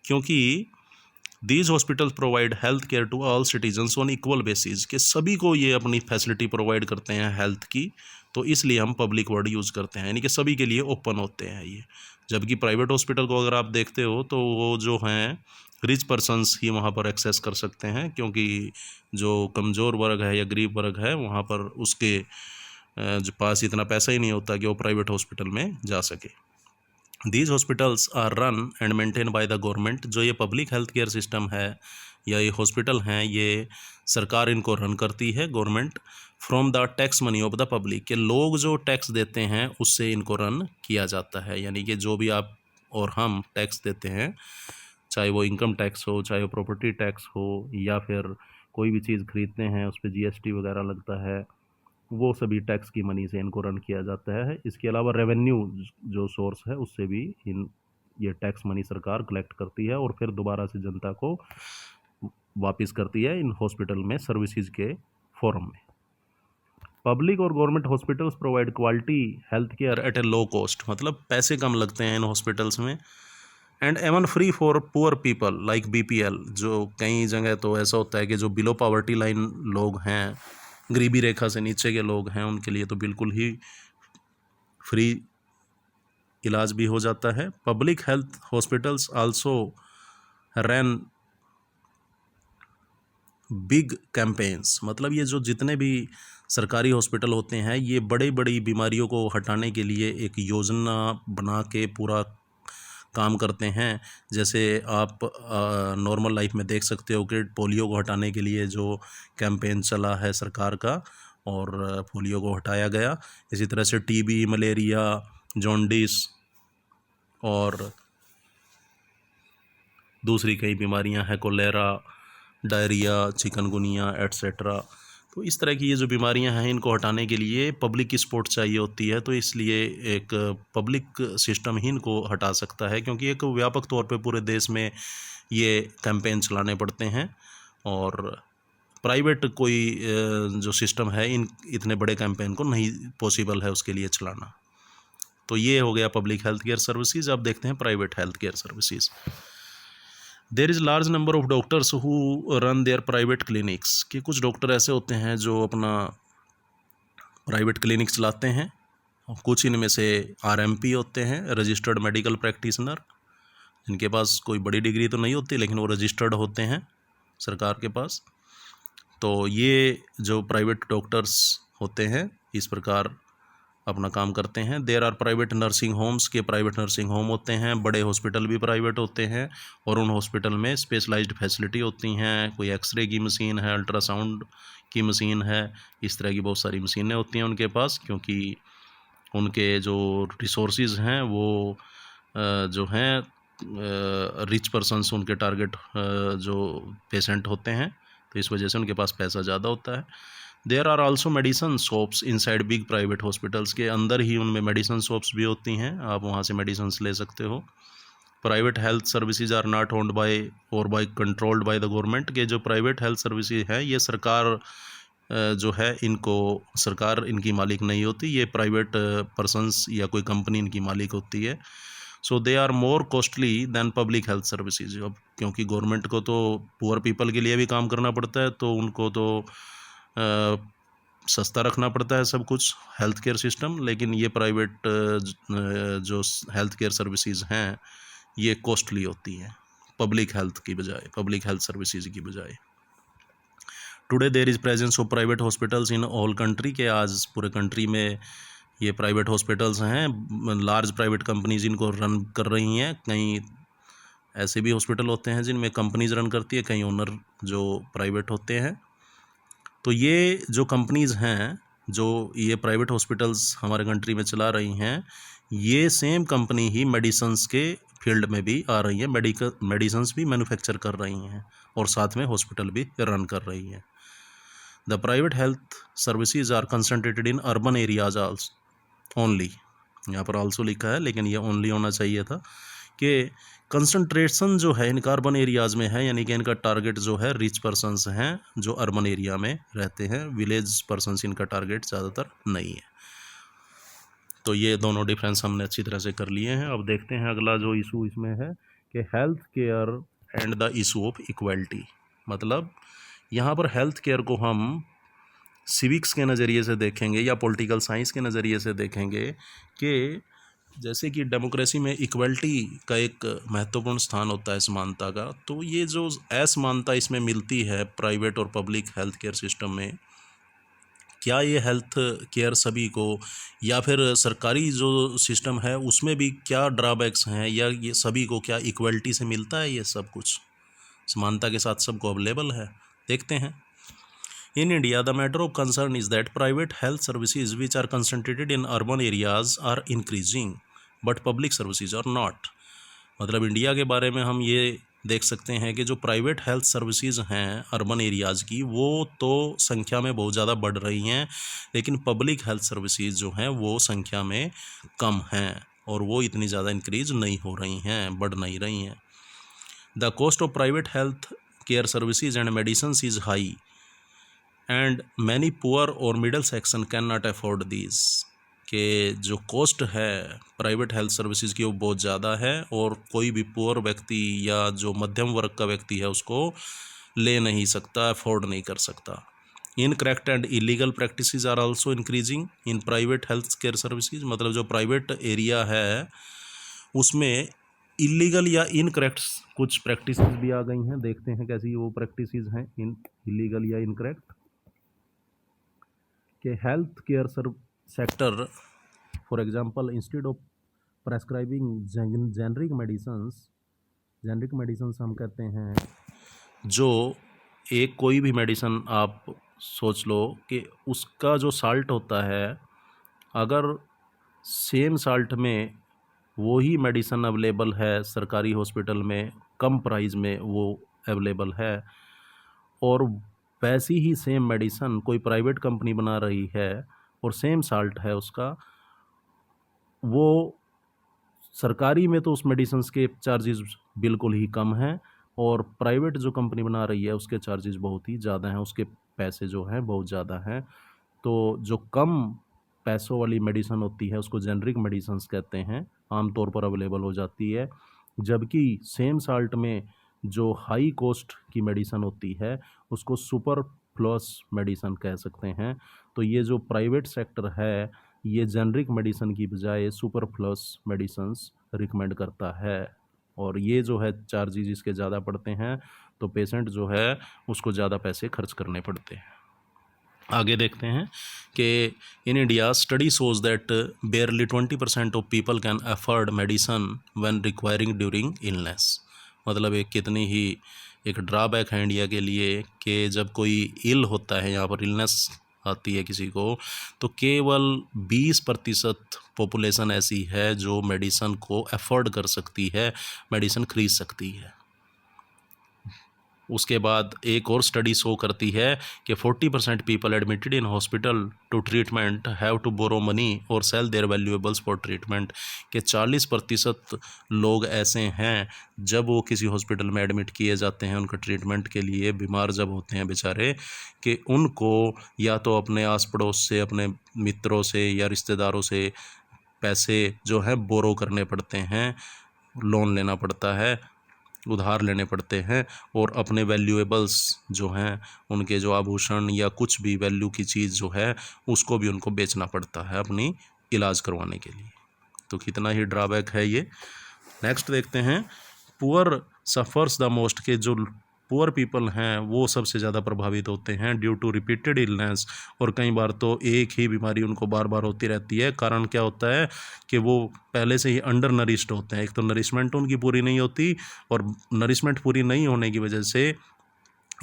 क्योंकि these hospitals provide health care to all citizens on equal basis, के सभी को ये अपनी फैसिलिटी प्रोवाइड करते हैं हेल्थ की, तो इसलिए हम पब्लिक वर्ड यूज़ करते हैं, यानी कि सभी के लिए ओपन होते हैं ये। जबकि प्राइवेट हॉस्पिटल को अगर आप देखते हो तो वो जो हैं रिच पर्सनस ही वहाँ पर एक्सेस कर सकते हैं, क्योंकि जो कमज़ोर वर्ग है या गरीब वर्ग है वहाँ पर उसके जो पास इतना पैसा ही नहीं होता कि वो प्राइवेट हॉस्पिटल में जा सके। These hospitals are run and maintain by the government, जो ये पब्लिक हेल्थ केयर सिस्टम है या ये हॉस्पिटल हैं ये सरकार इनको रन करती है, government, from the tax money of the public, के लोग जो टैक्स देते हैं उससे इनको रन किया जाता है। यानी कि जो भी आप और हम टैक्स देते हैं, चाहे वो इनकम टैक्स हो, चाहे वो प्रॉपर्टी टैक्स हो, या फिर कोई भी चीज़ खरीदते हैं उस पर GST वगैरह लगता है, वो सभी टैक्स की मनी से इनको रन किया जाता है। इसके अलावा रेवेन्यू जो सोर्स है उससे भी ये टैक्स मनी सरकार कलेक्ट करती है और फिर दोबारा से जनता को वापस करती है इन हॉस्पिटल में सर्विसेज के फॉर्म में। पब्लिक और government hospitals provide quality health care at a low cost, मतलब पैसे कम लगते हैं इन हॉस्पिटल्स में, and even free for poor people like BPL, जो कई जगह तो ऐसा होता है कि जो बिलो पॉवर्टी लाइन लोग हैं, गरीबी रेखा से नीचे के लोग हैं, उनके लिए तो बिल्कुल ही फ्री इलाज भी हो जाता है। Public health hospitals also run big campaigns, मतलब ये जो जितने भी सरकारी हॉस्पिटल होते हैं ये बड़ी बड़ी बीमारियों को हटाने के लिए एक योजना बना के पूरा काम करते हैं। जैसे आप नॉर्मल लाइफ में देख सकते हो कि पोलियो को हटाने के लिए जो कैंपेन चला है सरकार का और पोलियो को हटाया गया, इसी तरह से TB, मलेरिया, जॉन्डिस और दूसरी कई बीमारियां हैं, कोलेरा, डायरिया, चिकनगुनिया एट्सेट्रा। तो इस तरह की ये जो बीमारियां हैं इनको हटाने के लिए पब्लिक की सपोर्ट चाहिए होती है, तो इसलिए एक पब्लिक सिस्टम ही इनको हटा सकता है, क्योंकि एक व्यापक तौर पे पूरे देश में ये कैंपेन चलाने पड़ते हैं और प्राइवेट कोई जो सिस्टम है इन इतने बड़े कैंपेन को नहीं पॉसिबल है उसके लिए चलाना। तो ये हो गया पब्लिक हेल्थ केयर सर्विसेज। अब देखते हैं private health care services. There is large number of doctors who run there private clinics, कि कुछ डॉक्टर ऐसे होते हैं जो अपना प्राइवेट क्लिनिक चलाते हैं। कुछ इनमें से RMP होते हैं, रजिस्टर्ड मेडिकल प्रैक्टिशनर, जिनके पास कोई बड़ी डिग्री तो नहीं होती लेकिन वो रजिस्टर्ड होते हैं सरकार के पास। तो ये जो प्राइवेट डॉक्टर्स होते हैं इस प्रकार अपना काम करते हैं। There are private nursing homes, के प्राइवेट नर्सिंग होम होते हैं, बड़े हॉस्पिटल भी प्राइवेट होते हैं और उन हॉस्पिटल में स्पेशलाइज्ड फैसिलिटी होती हैं। कोई एक्सरे की मशीन है, अल्ट्रासाउंड की मशीन है, इस तरह की बहुत सारी मशीनें होती हैं उनके पास, क्योंकि उनके जो रिसोर्सेज हैं वो जो हैं रिच पर्सनस उनके टारगेट जो पेशेंट होते हैं, तो इस वजह से उनके पास पैसा ज़्यादा होता है। There are also medicine shops inside big private hospitals, के अंदर ही उनमें मेडिसन शॉप्स भी होती हैं, आप वहाँ से मेडिसिन ले सकते हो। Private health services are not owned by or by controlled by the government, के जो प्राइवेट हेल्थ सर्विसेज हैं ये सरकार जो है इनको सरकार इनकी मालिक नहीं होती, ये प्राइवेट पर्सनस या कोई कंपनी इनकी मालिक होती है। So they are more costly than public health services. अब क्योंकि गवर्नमेंट को तो पुअर पीपल के लिए भी काम करना पड़ता है, तो उनको तो सस्ता रखना पड़ता है सब कुछ हेल्थ केयर सिस्टम, लेकिन ये प्राइवेट जो हेल्थ केयर सर्विसेज हैं ये कॉस्टली होती हैं पब्लिक हेल्थ की बजाय, पब्लिक हेल्थ सर्विसेज की बजाय। Today there is presence of private hospitals in all country, के आज पूरे कंट्री में ये प्राइवेट हॉस्पिटल्स हैं, लार्ज प्राइवेट कंपनीज इनको रन कर रही हैं। कई ऐसे भी हॉस्पिटल होते हैं जिनमें कंपनीज रन करती है, कई ओनर जो प्राइवेट होते हैं। तो ये जो कंपनीज़ हैं जो ये प्राइवेट हॉस्पिटल्स हमारे कंट्री में चला रही हैं, ये सेम कंपनी ही मेडिसिन्स के फील्ड में भी आ रही है, मेडिसिन्स भी मैन्युफैक्चर कर रही हैं और साथ में हॉस्पिटल भी रन कर रही हैं। The private health services are concentrated in urban areas only, यहाँ पर आल्सो लिखा है लेकिन ये ओनली होना चाहिए था, कि कंसंट्रेशन जो है इनका अर्बन एरियाज़ में है, यानी कि इनका टारगेट जो है रिच पर्सनस हैं जो अर्बन एरिया में रहते हैं, विलेज पर्सनस इनका टारगेट ज़्यादातर नहीं है। तो ये दोनों डिफरेंस हमने अच्छी तरह से कर लिए हैं। अब देखते हैं अगला जो इशू इसमें है कि health care and the issue of equality. मतलब यहाँ पर हेल्थ केयर को हम सिविक्स के नज़रिए से देखेंगे या पॉलिटिकल साइंस के नज़रिए से देखेंगे कि जैसे कि डेमोक्रेसी में इक्वलिटी का एक महत्वपूर्ण स्थान होता है समानता का, तो ये जो असमानता इसमें मिलती है प्राइवेट और पब्लिक हेल्थ केयर सिस्टम में, क्या ये हेल्थ केयर सभी को या फिर सरकारी जो सिस्टम है उसमें भी क्या ड्रॉबैक्स हैं, या ये सभी को क्या इक्वलिटी से मिलता है, ये सब कुछ समानता के साथ सबको अवेलेबल है, देखते हैं। In India, the matter of concern is that private health services which are concentrated in urban areas are increasing, but public services are not. मतलब इंडिया के बारे में हम ये देख सकते हैं कि जो प्राइवेट हेल्थ सर्विसेज हैं अर्बन एरियाज़ की, वो तो संख्या में बहुत ज़्यादा बढ़ रही हैं, लेकिन पब्लिक हेल्थ सर्विसेज जो हैं वो संख्या में कम हैं और वो इतनी ज़्यादा इंक्रीज नहीं हो रही हैं, बढ़ नहीं रही हैं। The cost of private health care services and medicine is high and many poor or middle section can not afford these, के जो कॉस्ट है प्राइवेट हेल्थ सर्विसेज की वो बहुत ज़्यादा है और कोई भी पुअर व्यक्ति या जो मध्यम वर्ग का व्यक्ति है उसको ले नहीं सकता, अफोर्ड नहीं कर सकता। Incorrect and illegal practices are also increasing in private health care services, मतलब जो प्राइवेट एरिया है उसमें इलीगल या इनकरेक्ट कुछ प्रैक्टिसेस भी आ गई हैं, देखते हैं कैसी वो प्रैक्टिसेस हैं इलीगल या इनकरेक्ट। कि health care sector for example instead of prescribing generic medicines हम कहते हैं, जो एक कोई भी मेडिसिन आप सोच लो कि उसका जो साल्ट होता है, अगर सेम साल्ट में वो ही मेडिसिन अवेलेबल है सरकारी हॉस्पिटल में कम प्राइस में वो अवेलेबल है, और वैसी ही सेम मेडिसिन कोई प्राइवेट कंपनी बना रही है और सेम साल्ट है उसका, वो सरकारी में तो उस मेडिसिन के चार्जेस बिल्कुल ही कम हैं और प्राइवेट जो कंपनी बना रही है उसके चार्जेस बहुत ही ज़्यादा हैं, उसके पैसे जो हैं बहुत ज़्यादा हैं। तो जो कम पैसों वाली मेडिसिन होती है उसको जेनरिक मेडिसिन कहते हैं, आमतौर पर अवेलेबल हो जाती है, जबकि सेम साल्ट में जो हाई कॉस्ट की मेडिसिन होती है उसको सुपर फ्लस मेडिसिन कह सकते हैं। तो ये जो प्राइवेट सेक्टर है ये जेनरिक मेडिसिन की बजाय सुपर फ्लस मेडिसिन्स रिकमेंड करता है, और ये जो है चार्जेज इसके ज़्यादा पड़ते हैं, तो पेशेंट जो है उसको ज़्यादा पैसे खर्च करने पड़ते हैं। आगे देखते हैं कि in India study shows that barely 20% of people can afford medicine when requiring during illness. मतलब एक कितनी ही एक ड्रॉबैक है इंडिया के लिए कि जब कोई इल होता है, यहाँ पर इलनेस आती है किसी को, तो केवल 20% पॉपुलेशन ऐसी है जो मेडिसन को अफोर्ड कर सकती है, मेडिसन खरीद सकती है। उसके बाद एक और स्टडी शो करती है कि 40% people admitted in hospital to treatment have to borrow money और sell their valuables for treatment. के 40% लोग ऐसे हैं जब वो किसी हॉस्पिटल में एडमिट किए जाते हैं उनका ट्रीटमेंट के लिए, बीमार जब होते हैं बेचारे, कि उनको या तो अपने आस पड़ोस से, अपने मित्रों से या रिश्तेदारों से पैसे जो है बोरो करने पड़ते हैं, लोन लेना पड़ता है, उधार लेने पड़ते हैं, और अपने वैल्यूएबल्स जो हैं, उनके जो आभूषण या कुछ भी वैल्यू की चीज़ जो है उसको भी उनको बेचना पड़ता है अपनी इलाज करवाने के लिए। तो कितना ही ड्रॉबैक है ये। नेक्स्ट देखते हैं, पुअर सफ़र्स द मोस्ट, के जो पुअर पीपल हैं वो सबसे ज़्यादा प्रभावित होते हैं ड्यू टू रिपीटेड इलनेस, और कई बार तो एक ही बीमारी उनको बार बार होती रहती है। कारण क्या होता है कि वो पहले से ही अंडर नरिश्ड होते हैं, एक तो नरिशमेंट उनकी पूरी नहीं होती, और नरिशमेंट पूरी नहीं होने की वजह से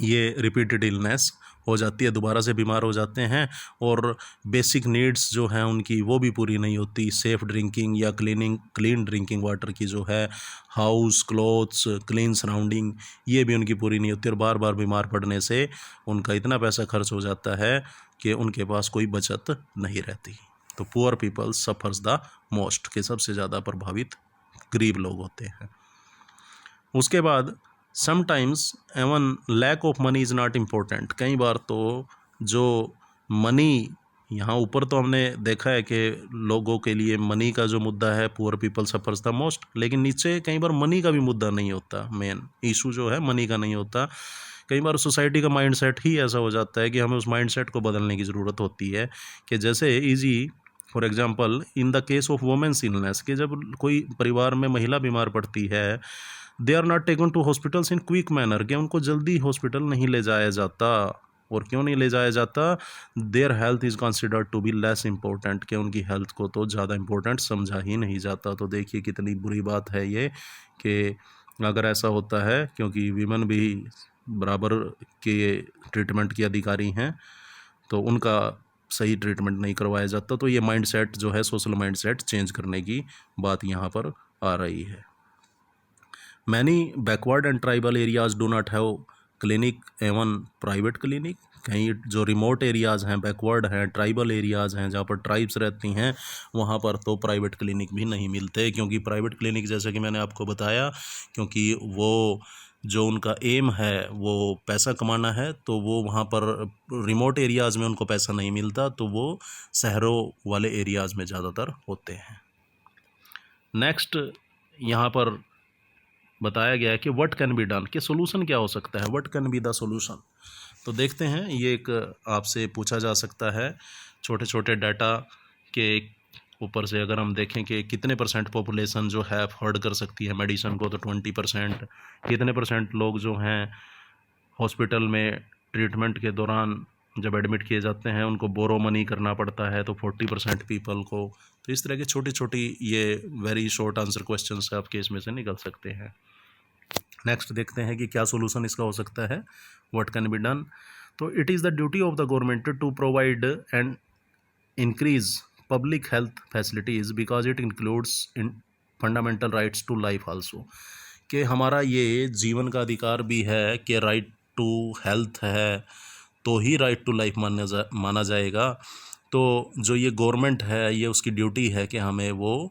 ये रिपीटेड इलनेस हो जाती है, दोबारा से बीमार हो जाते हैं, और बेसिक नीड्स जो हैं उनकी वो भी पूरी नहीं होती। सेफ़ ड्रिंकिंग या क्लीन ड्रिंकिंग वाटर की जो है, हाउस, क्लोथ्स, क्लीन सराउंडिंग, ये भी उनकी पूरी नहीं होती, और बार बार बीमार पड़ने से उनका इतना पैसा खर्च हो जाता है कि उनके पास कोई बचत नहीं रहती। तो poor people suffers the most, के सबसे ज़्यादा प्रभावित गरीब लोग होते हैं। उसके बाद sometimes even lack of money is not important. कई बार तो जो मनी, यहाँ ऊपर तो हमने देखा है कि लोगों के लिए मनी का जो मुद्दा है poor people suffers the most, लेकिन नीचे कई बार मनी का भी मुद्दा नहीं होता, मेन इशू जो है मनी का नहीं होता। कई बार सोसाइटी का माइंडसेट ही ऐसा हो जाता है कि हमें उस माइंडसेट को बदलने की ज़रूरत होती है, कि जैसे easy for example in the case of women's illness, कि जब कोई परिवार में महिला बीमार पड़ती है, they are not taken to hospitals in quick manner, कि उनको जल्दी हॉस्पिटल नहीं ले जाया जाता। और क्यों नहीं ले जाया जाता? Their health is considered to be less important, कि उनकी हेल्थ को तो ज़्यादा इम्पोर्टेंट समझा ही नहीं जाता। तो देखिए कितनी बुरी बात है ये, कि अगर ऐसा होता है, क्योंकि वीमेन भी बराबर के ट्रीटमेंट के अधिकारी हैं, तो उनका सही ट्रीटमेंट नहीं करवाया जाता। तो ये माइंडसेट जो है, सोशल माइंडसेट चेंज करने की बात यहाँ पर आ रही है। Many backward and tribal areas do not have clinic, even private clinic। कहीं जो रिमोट एरियाज़ हैं, बैकवर्ड हैं, ट्राइबल एरियाज़ हैं, जहाँ पर ट्राइब्स रहती हैं, वहाँ पर तो प्राइवेट क्लिनिक भी नहीं मिलते। क्योंकि प्राइवेट क्लिनिक, जैसे कि मैंने आपको बताया, क्योंकि वो जो उनका एम है वो पैसा कमाना है, तो वो वहाँ पर रिमोट एरियाज़ में उनको पैसा नहीं मिलता, तो वो शहरों वाले एरियाज़ में ज़्यादातर होते हैं। नेक्स्ट यहाँ पर बताया गया है कि व्हाट कैन बी डन, कि सोल्यूशन क्या हो सकता है, what can be the solution. तो देखते हैं, ये एक आपसे पूछा जा सकता है छोटे छोटे डाटा के ऊपर से। अगर हम देखें कि कितने परसेंट पॉपुलेशन जो है अफोर्ड कर सकती है मेडिसिन को, तो 20%। कितने परसेंट लोग जो हैं हॉस्पिटल में ट्रीटमेंट के दौरान जब एडमिट किए जाते हैं उनको बोरो मनी करना पड़ता है, तो 40% पीपल को। तो इस तरह की छोटी छोटी ये वेरी शॉर्ट आंसर क्वेश्चन आपके इसमें से निकल सकते हैं। नेक्स्ट देखते हैं कि क्या सोल्यूशन इसका हो सकता है, व्हाट कैन बी डन। तो it is the duty of the government to provide and increase public health facilities because it includes in fundamental rights to life also, कि हमारा ये जीवन का अधिकार भी है, कि राइट टू हेल्थ है तो ही राइट टू लाइफ माना जाएगा। तो जो ये गवर्नमेंट है, ये उसकी ड्यूटी है कि हमें वो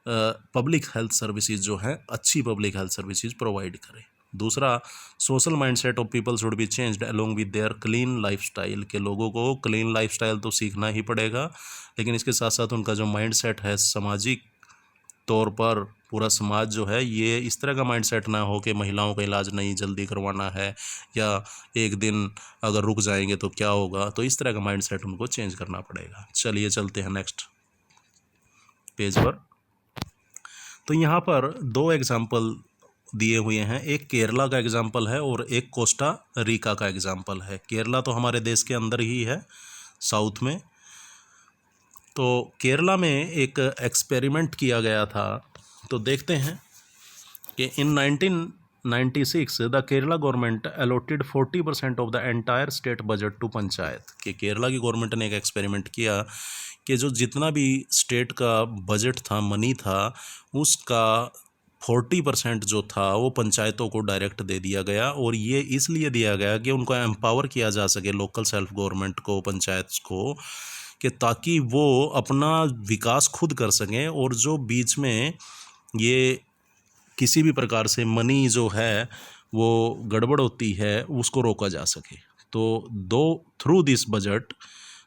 पब्लिक हेल्थ सर्विसेज जो है, अच्छी पब्लिक हेल्थ सर्विसेज प्रोवाइड करें। दूसरा, social mindset of people should be changed along with their clean lifestyle, के लोगों को क्लीन लाइफस्टाइल तो सीखना ही पड़ेगा, लेकिन इसके साथ साथ उनका जो माइंडसेट है सामाजिक तौर पर पूरा समाज जो है ये इस तरह का माइंडसेट ना हो कि महिलाओं का इलाज नहीं जल्दी करवाना है या एक दिन अगर रुक जाएंगे तो क्या होगा, तो इस तरह का माइंडसेट उनको चेंज करना पड़ेगा। चलिए चलते हैं नेक्स्ट पेज पर। तो यहाँ पर दो एग्जाम्पल दिए हुए हैं, एक केरला का एग्जाम्पल है और एक कोस्टा रिका का एग्जाम्पल है। केरला तो हमारे देश के अंदर ही है, साउथ में। तो केरला में एक एक्सपेरिमेंट किया गया था। तो देखते हैं कि in 1996 the Kerala government allotted 40% of the entire state budget to panchayat. कि केरला की गवर्नमेंट ने एक एक्सपेरिमेंट किया कि जो जितना भी स्टेट का बजट था, मनी था, उसका 40% जो था वो पंचायतों को डायरेक्ट दे दिया गया। और ये इसलिए दिया गया कि उनको एम्पावर किया जा सके, लोकल सेल्फ गवर्नमेंट को, पंचायत को, कि ताकि वो अपना विकास खुद कर सकें और जो बीच में ये किसी भी प्रकार से मनी जो है वो गड़बड़ होती है उसको रोका जा सके। तो through this budget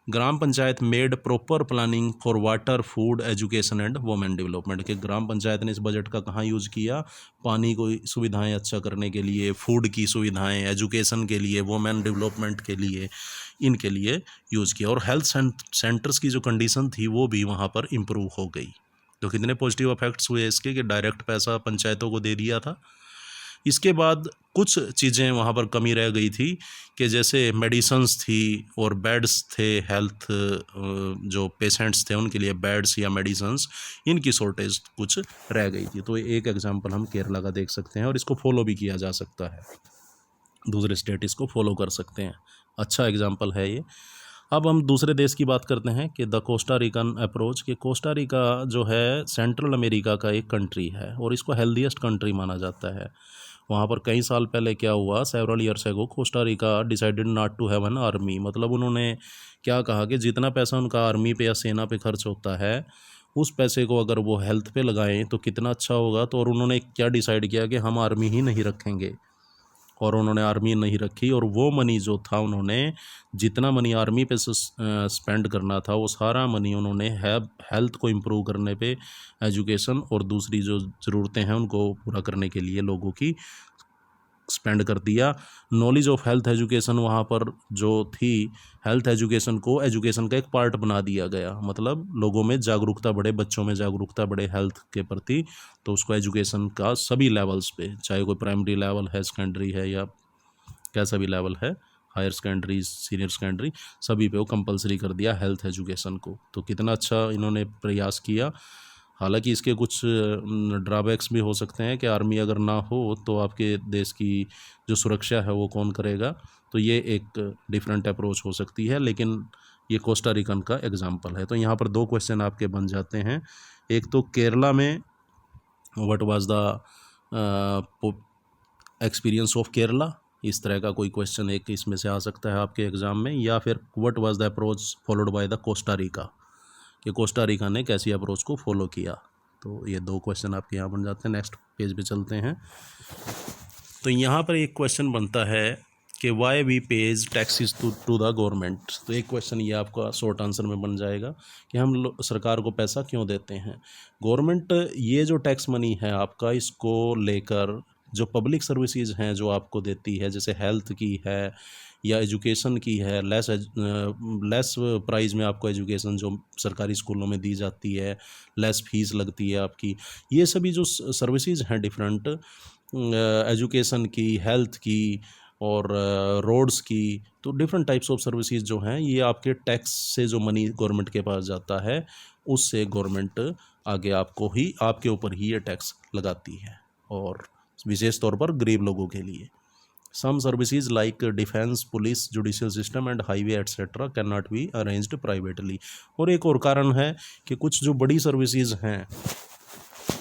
gram panchayat made proper planning for water, food, education and women development. के ग्राम पंचायत ने इस बजट का कहाँ यूज़ किया? पानी को सुविधाएं अच्छा करने के लिए, फूड की सुविधाएं, एजुकेशन के लिए, वुमेन डेवलपमेंट के लिए, इनके लिए यूज़ किया। और हेल्थ सेंटर्स की जो कंडीशन थी वो भी वहाँ पर इम्प्रूव हो गई। तो कितने पॉजिटिव इफेक्ट्स हुए इसके कि डायरेक्ट पैसा पंचायतों को दे दिया था। इसके बाद कुछ चीज़ें वहाँ पर कमी रह गई थी कि जैसे मेडिसन्स थी और बेड्स थे, हेल्थ जो पेशेंट्स थे उनके लिए बेड्स या मेडिसन्स, इनकी शॉर्टेज कुछ रह गई थी। तो एक एग्जांपल हम केरला का देख सकते हैं और इसको फॉलो भी किया जा सकता है, दूसरे स्टेट इसको फॉलो कर सकते हैं। अच्छा एग्जांपल है ये। अब हम दूसरे देश की बात करते हैं कि द कोस्टा रिकन अप्रोच। कि कोस्टा रिका जो है सेंट्रल अमेरिका का एक कंट्री है और इसको हेल्दीएस्ट कंट्री माना जाता है। वहाँ पर कई साल पहले क्या हुआ, several years ago Costa Rica decided not to have an army. मतलब उन्होंने क्या कहा कि जितना पैसा उनका आर्मी पे या सेना पे खर्च होता है उस पैसे को अगर वो हेल्थ पे लगाएं तो कितना अच्छा होगा। तो और उन्होंने क्या डिसाइड किया कि हम आर्मी ही नहीं रखेंगे, और उन्होंने आर्मी नहीं रखी। और वो मनी जो था, उन्होंने जितना मनी आर्मी पे स्पेंड करना था वो सारा मनी उन्होंने हेल्थ को इम्प्रूव करने पे, एजुकेशन और दूसरी जो ज़रूरतें हैं उनको पूरा करने के लिए लोगों की स्पेंड कर दिया। नॉलेज ऑफ हेल्थ एजुकेशन वहाँ पर जो थी, हेल्थ एजुकेशन को एजुकेशन का एक पार्ट बना दिया गया। मतलब लोगों में जागरूकता बढ़े, बच्चों में जागरूकता बढ़े हेल्थ के प्रति, तो उसको एजुकेशन का सभी लेवल्स पे, चाहे कोई प्राइमरी लेवल है, सेकेंडरी है या कैसा भी लेवल है, हायर सेकेंडरी, सीनियर सेकेंडरी, सभी पे वो कंपलसरी कर दिया हेल्थ एजुकेशन को। तो कितना अच्छा इन्होंने प्रयास किया। हालांकि इसके कुछ ड्रॉबैक्स भी हो सकते हैं कि आर्मी अगर ना हो तो आपके देश की जो सुरक्षा है वो कौन करेगा। तो ये एक डिफरेंट अप्रोच हो सकती है, लेकिन ये कोस्टा रिकन का एग्जांपल है। तो यहाँ पर दो क्वेश्चन आपके बन जाते हैं। एक तो केरला में what was the experience of Kerala, इस तरह का कोई क्वेश्चन एक इसमें से आ सकता है आपके एग्ज़ाम में। या फिर what was the approach followed by the Costa Rica, कि कोस्टा रिका ने कैसी अप्रोच को फॉलो किया। तो ये दो क्वेश्चन आपके यहाँ बन जाते हैं। नेक्स्ट पेज पे चलते हैं। तो यहाँ पर एक क्वेश्चन बनता है कि why we pays taxes to the government. तो एक क्वेश्चन ये आपका शॉर्ट आंसर में बन जाएगा कि हम सरकार को पैसा क्यों देते हैं। गवर्नमेंट ये जो टैक्स मनी है आपका, इसको लेकर जो पब्लिक सर्विसेज हैं जो आपको देती है, जैसे हेल्थ की है या एजुकेशन की है, लेस प्राइस में आपको एजुकेशन जो सरकारी स्कूलों में दी जाती है, लेस फीस लगती है आपकी, ये सभी जो सर्विसेज हैं डिफरेंट, एजुकेशन की, हेल्थ की और रोड्स की, तो डिफरेंट टाइप्स ऑफ सर्विसेज जो हैं ये आपके टैक्स से जो मनी गवर्नमेंट के पास जाता है उससे गवर्नमेंट आगे आपके ऊपर ही ये टैक्स लगाती है, और विशेष तौर पर गरीब लोगों के लिए। Some services like defence, police, judicial system and highway etcetera can not be arranged privately. और एक और कारण है कि कुछ जो बड़ी सर्विसेज हैं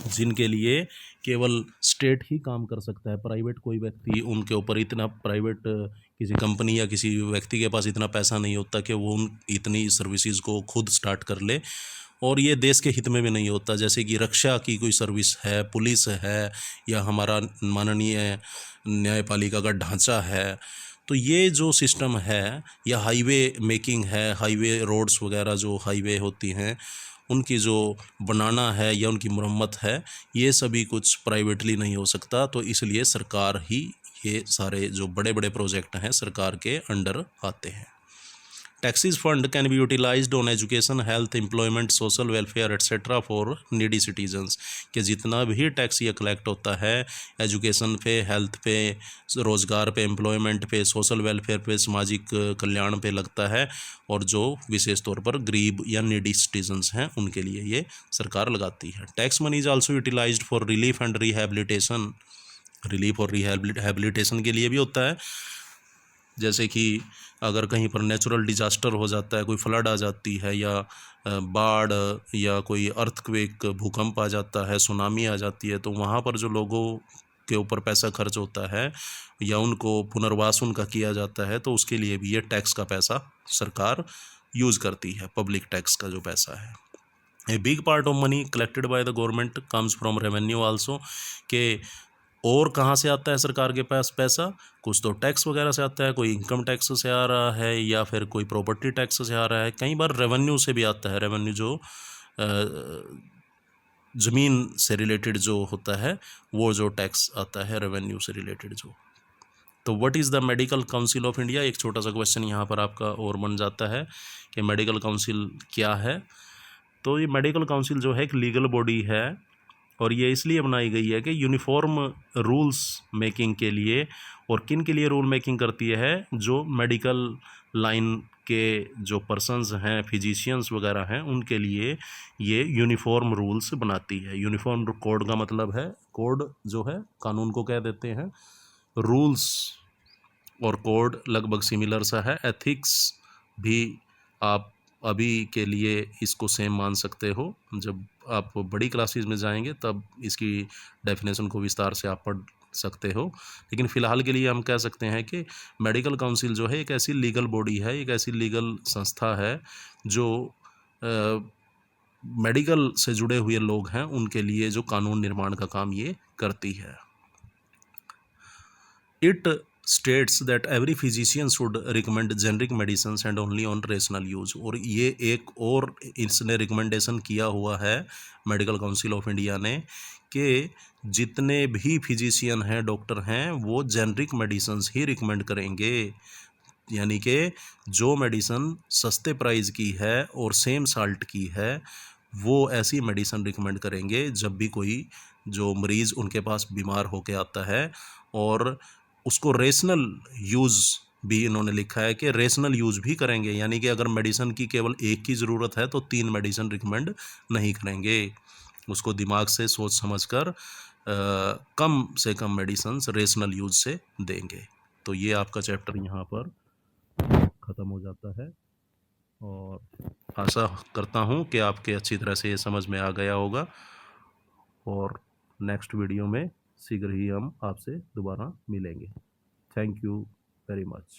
जिनके लिए केवल स्टेट ही काम कर सकता है, प्राइवेट कोई व्यक्ति उनके ऊपर इतना, प्राइवेट किसी कंपनी या किसी व्यक्ति के पास इतना पैसा नहीं होता कि वो इतनी सर्विसेज को खुद स्टार्ट कर ले, और ये देश के हित में भी नहीं होता। जैसे कि रक्षा की कोई सर्विस है, पुलिस है, या हमारा माननीय न्यायपालिका का ढांचा है, तो ये जो सिस्टम है, या हाईवे मेकिंग है, हाईवे रोड्स वगैरह जो हाईवे होती हैं, उनकी जो बनाना है या उनकी मरम्मत है, ये सभी कुछ प्राइवेटली नहीं हो सकता। तो इसलिए सरकार ही ये सारे जो बड़े बड़े प्रोजेक्ट हैं सरकार के अंडर आते हैं। Taxes fund can be utilised on education, health, employment, social welfare etcetera for needy citizens. कि जितना भी टैक्स ये कलेक्ट होता है एजुकेशन पे, हेल्थ पे, रोज़गार पे, एम्प्लॉयमेंट पे, सोशल वेलफेयर पे, सामाजिक कल्याण पे लगता है, और जो विशेष तौर पर गरीब या नीडी सिटीजन्स हैं उनके लिए ये सरकार लगाती है। Tax money is also utilised for relief and rehabilitation. Relief और रिहेबिलिटेशन के लिए भी होता है। जैसे कि अगर कहीं पर नेचुरल डिजास्टर हो जाता है, कोई फ्लड आ जाती है, या बाढ़, या कोई अर्थक्वेक, भूकंप आ जाता है, सुनामी आ जाती है, तो वहाँ पर जो लोगों के ऊपर पैसा खर्च होता है या उनको पुनर्वास उनका किया जाता है, तो उसके लिए भी ये टैक्स का पैसा सरकार यूज़ करती है। पब्लिक टैक्स का जो पैसा है, a big part of money collected by the government comes from revenue also. के और कहाँ से आता है सरकार के पास पैसा? कुछ तो टैक्स वगैरह से आता है, कोई इनकम टैक्स से आ रहा है, या फिर कोई प्रॉपर्टी टैक्स से आ रहा है, कई बार रेवेन्यू से भी आता है। रेवेन्यू जो ज़मीन से रिलेटेड जो होता है, वो जो टैक्स आता है रेवेन्यू से रिलेटेड जो। तो what is the medical council of India? एक छोटा सा क्वेश्चन यहाँ पर आपका और बन जाता है कि मेडिकल काउंसिल क्या है। तो ये मेडिकल काउंसिल जो है एक लीगल बॉडी है, और ये इसलिए बनाई गई है कि यूनिफॉर्म रूल्स मेकिंग के लिए। और किन के लिए रूल मेकिंग करती है? जो मेडिकल लाइन के जो पर्सन्स हैं, फिजिशियंस वगैरह हैं, उनके लिए ये यूनिफॉर्म रूल्स बनाती है। यूनिफॉर्म कोड का मतलब है, कोड जो है कानून को कह देते हैं, रूल्स और कोड लगभग सिमिलर सा है। एथिक्स भी आप अभी के लिए इसको सेम मान सकते हो, जब आप बड़ी क्लासेस में जाएंगे तब इसकी डेफिनेशन को विस्तार से आप पढ़ सकते हो। लेकिन फ़िलहाल के लिए हम कह सकते हैं कि मेडिकल काउंसिल जो है एक ऐसी लीगल बॉडी है, एक ऐसी लीगल संस्था है जो मेडिकल से जुड़े हुए लोग हैं उनके लिए जो कानून निर्माण का काम ये करती है। It states that every physician should recommend generic medicines and only on rational use। और ये एक और इसने रिकमेंडेशन किया हुआ है मेडिकल काउंसिल ऑफ इंडिया ने कि जितने भी फिजिशियन हैं, डॉक्टर हैं, वो जेनरिक मेडिसिन्स ही रिकमेंड करेंगे। यानी कि जो मेडिसन सस्ते प्राइस की है और सेम साल्ट की है, वो ऐसी मेडिसन रिकमेंड करेंगे जब भी कोई जो मरीज़ उनके पास बीमार होके आता है। और उसको रेशनल यूज़ भी इन्होंने लिखा है कि रेशनल यूज़ भी करेंगे। यानी कि अगर मेडिसिन की केवल एक की ज़रूरत है तो 3 मेडिसिन रिकमेंड नहीं करेंगे, उसको दिमाग से सोच समझ कर कम से कम मेडिसिन्स रेशनल यूज़ से देंगे। तो ये आपका चैप्टर यहाँ पर ख़त्म हो जाता है, और आशा करता हूँ कि आपके अच्छी तरह से ये समझ में आ गया होगा। और नेक्स्ट वीडियो में शीघ्र ही हम आपसे दोबारा मिलेंगे। Thank you very much.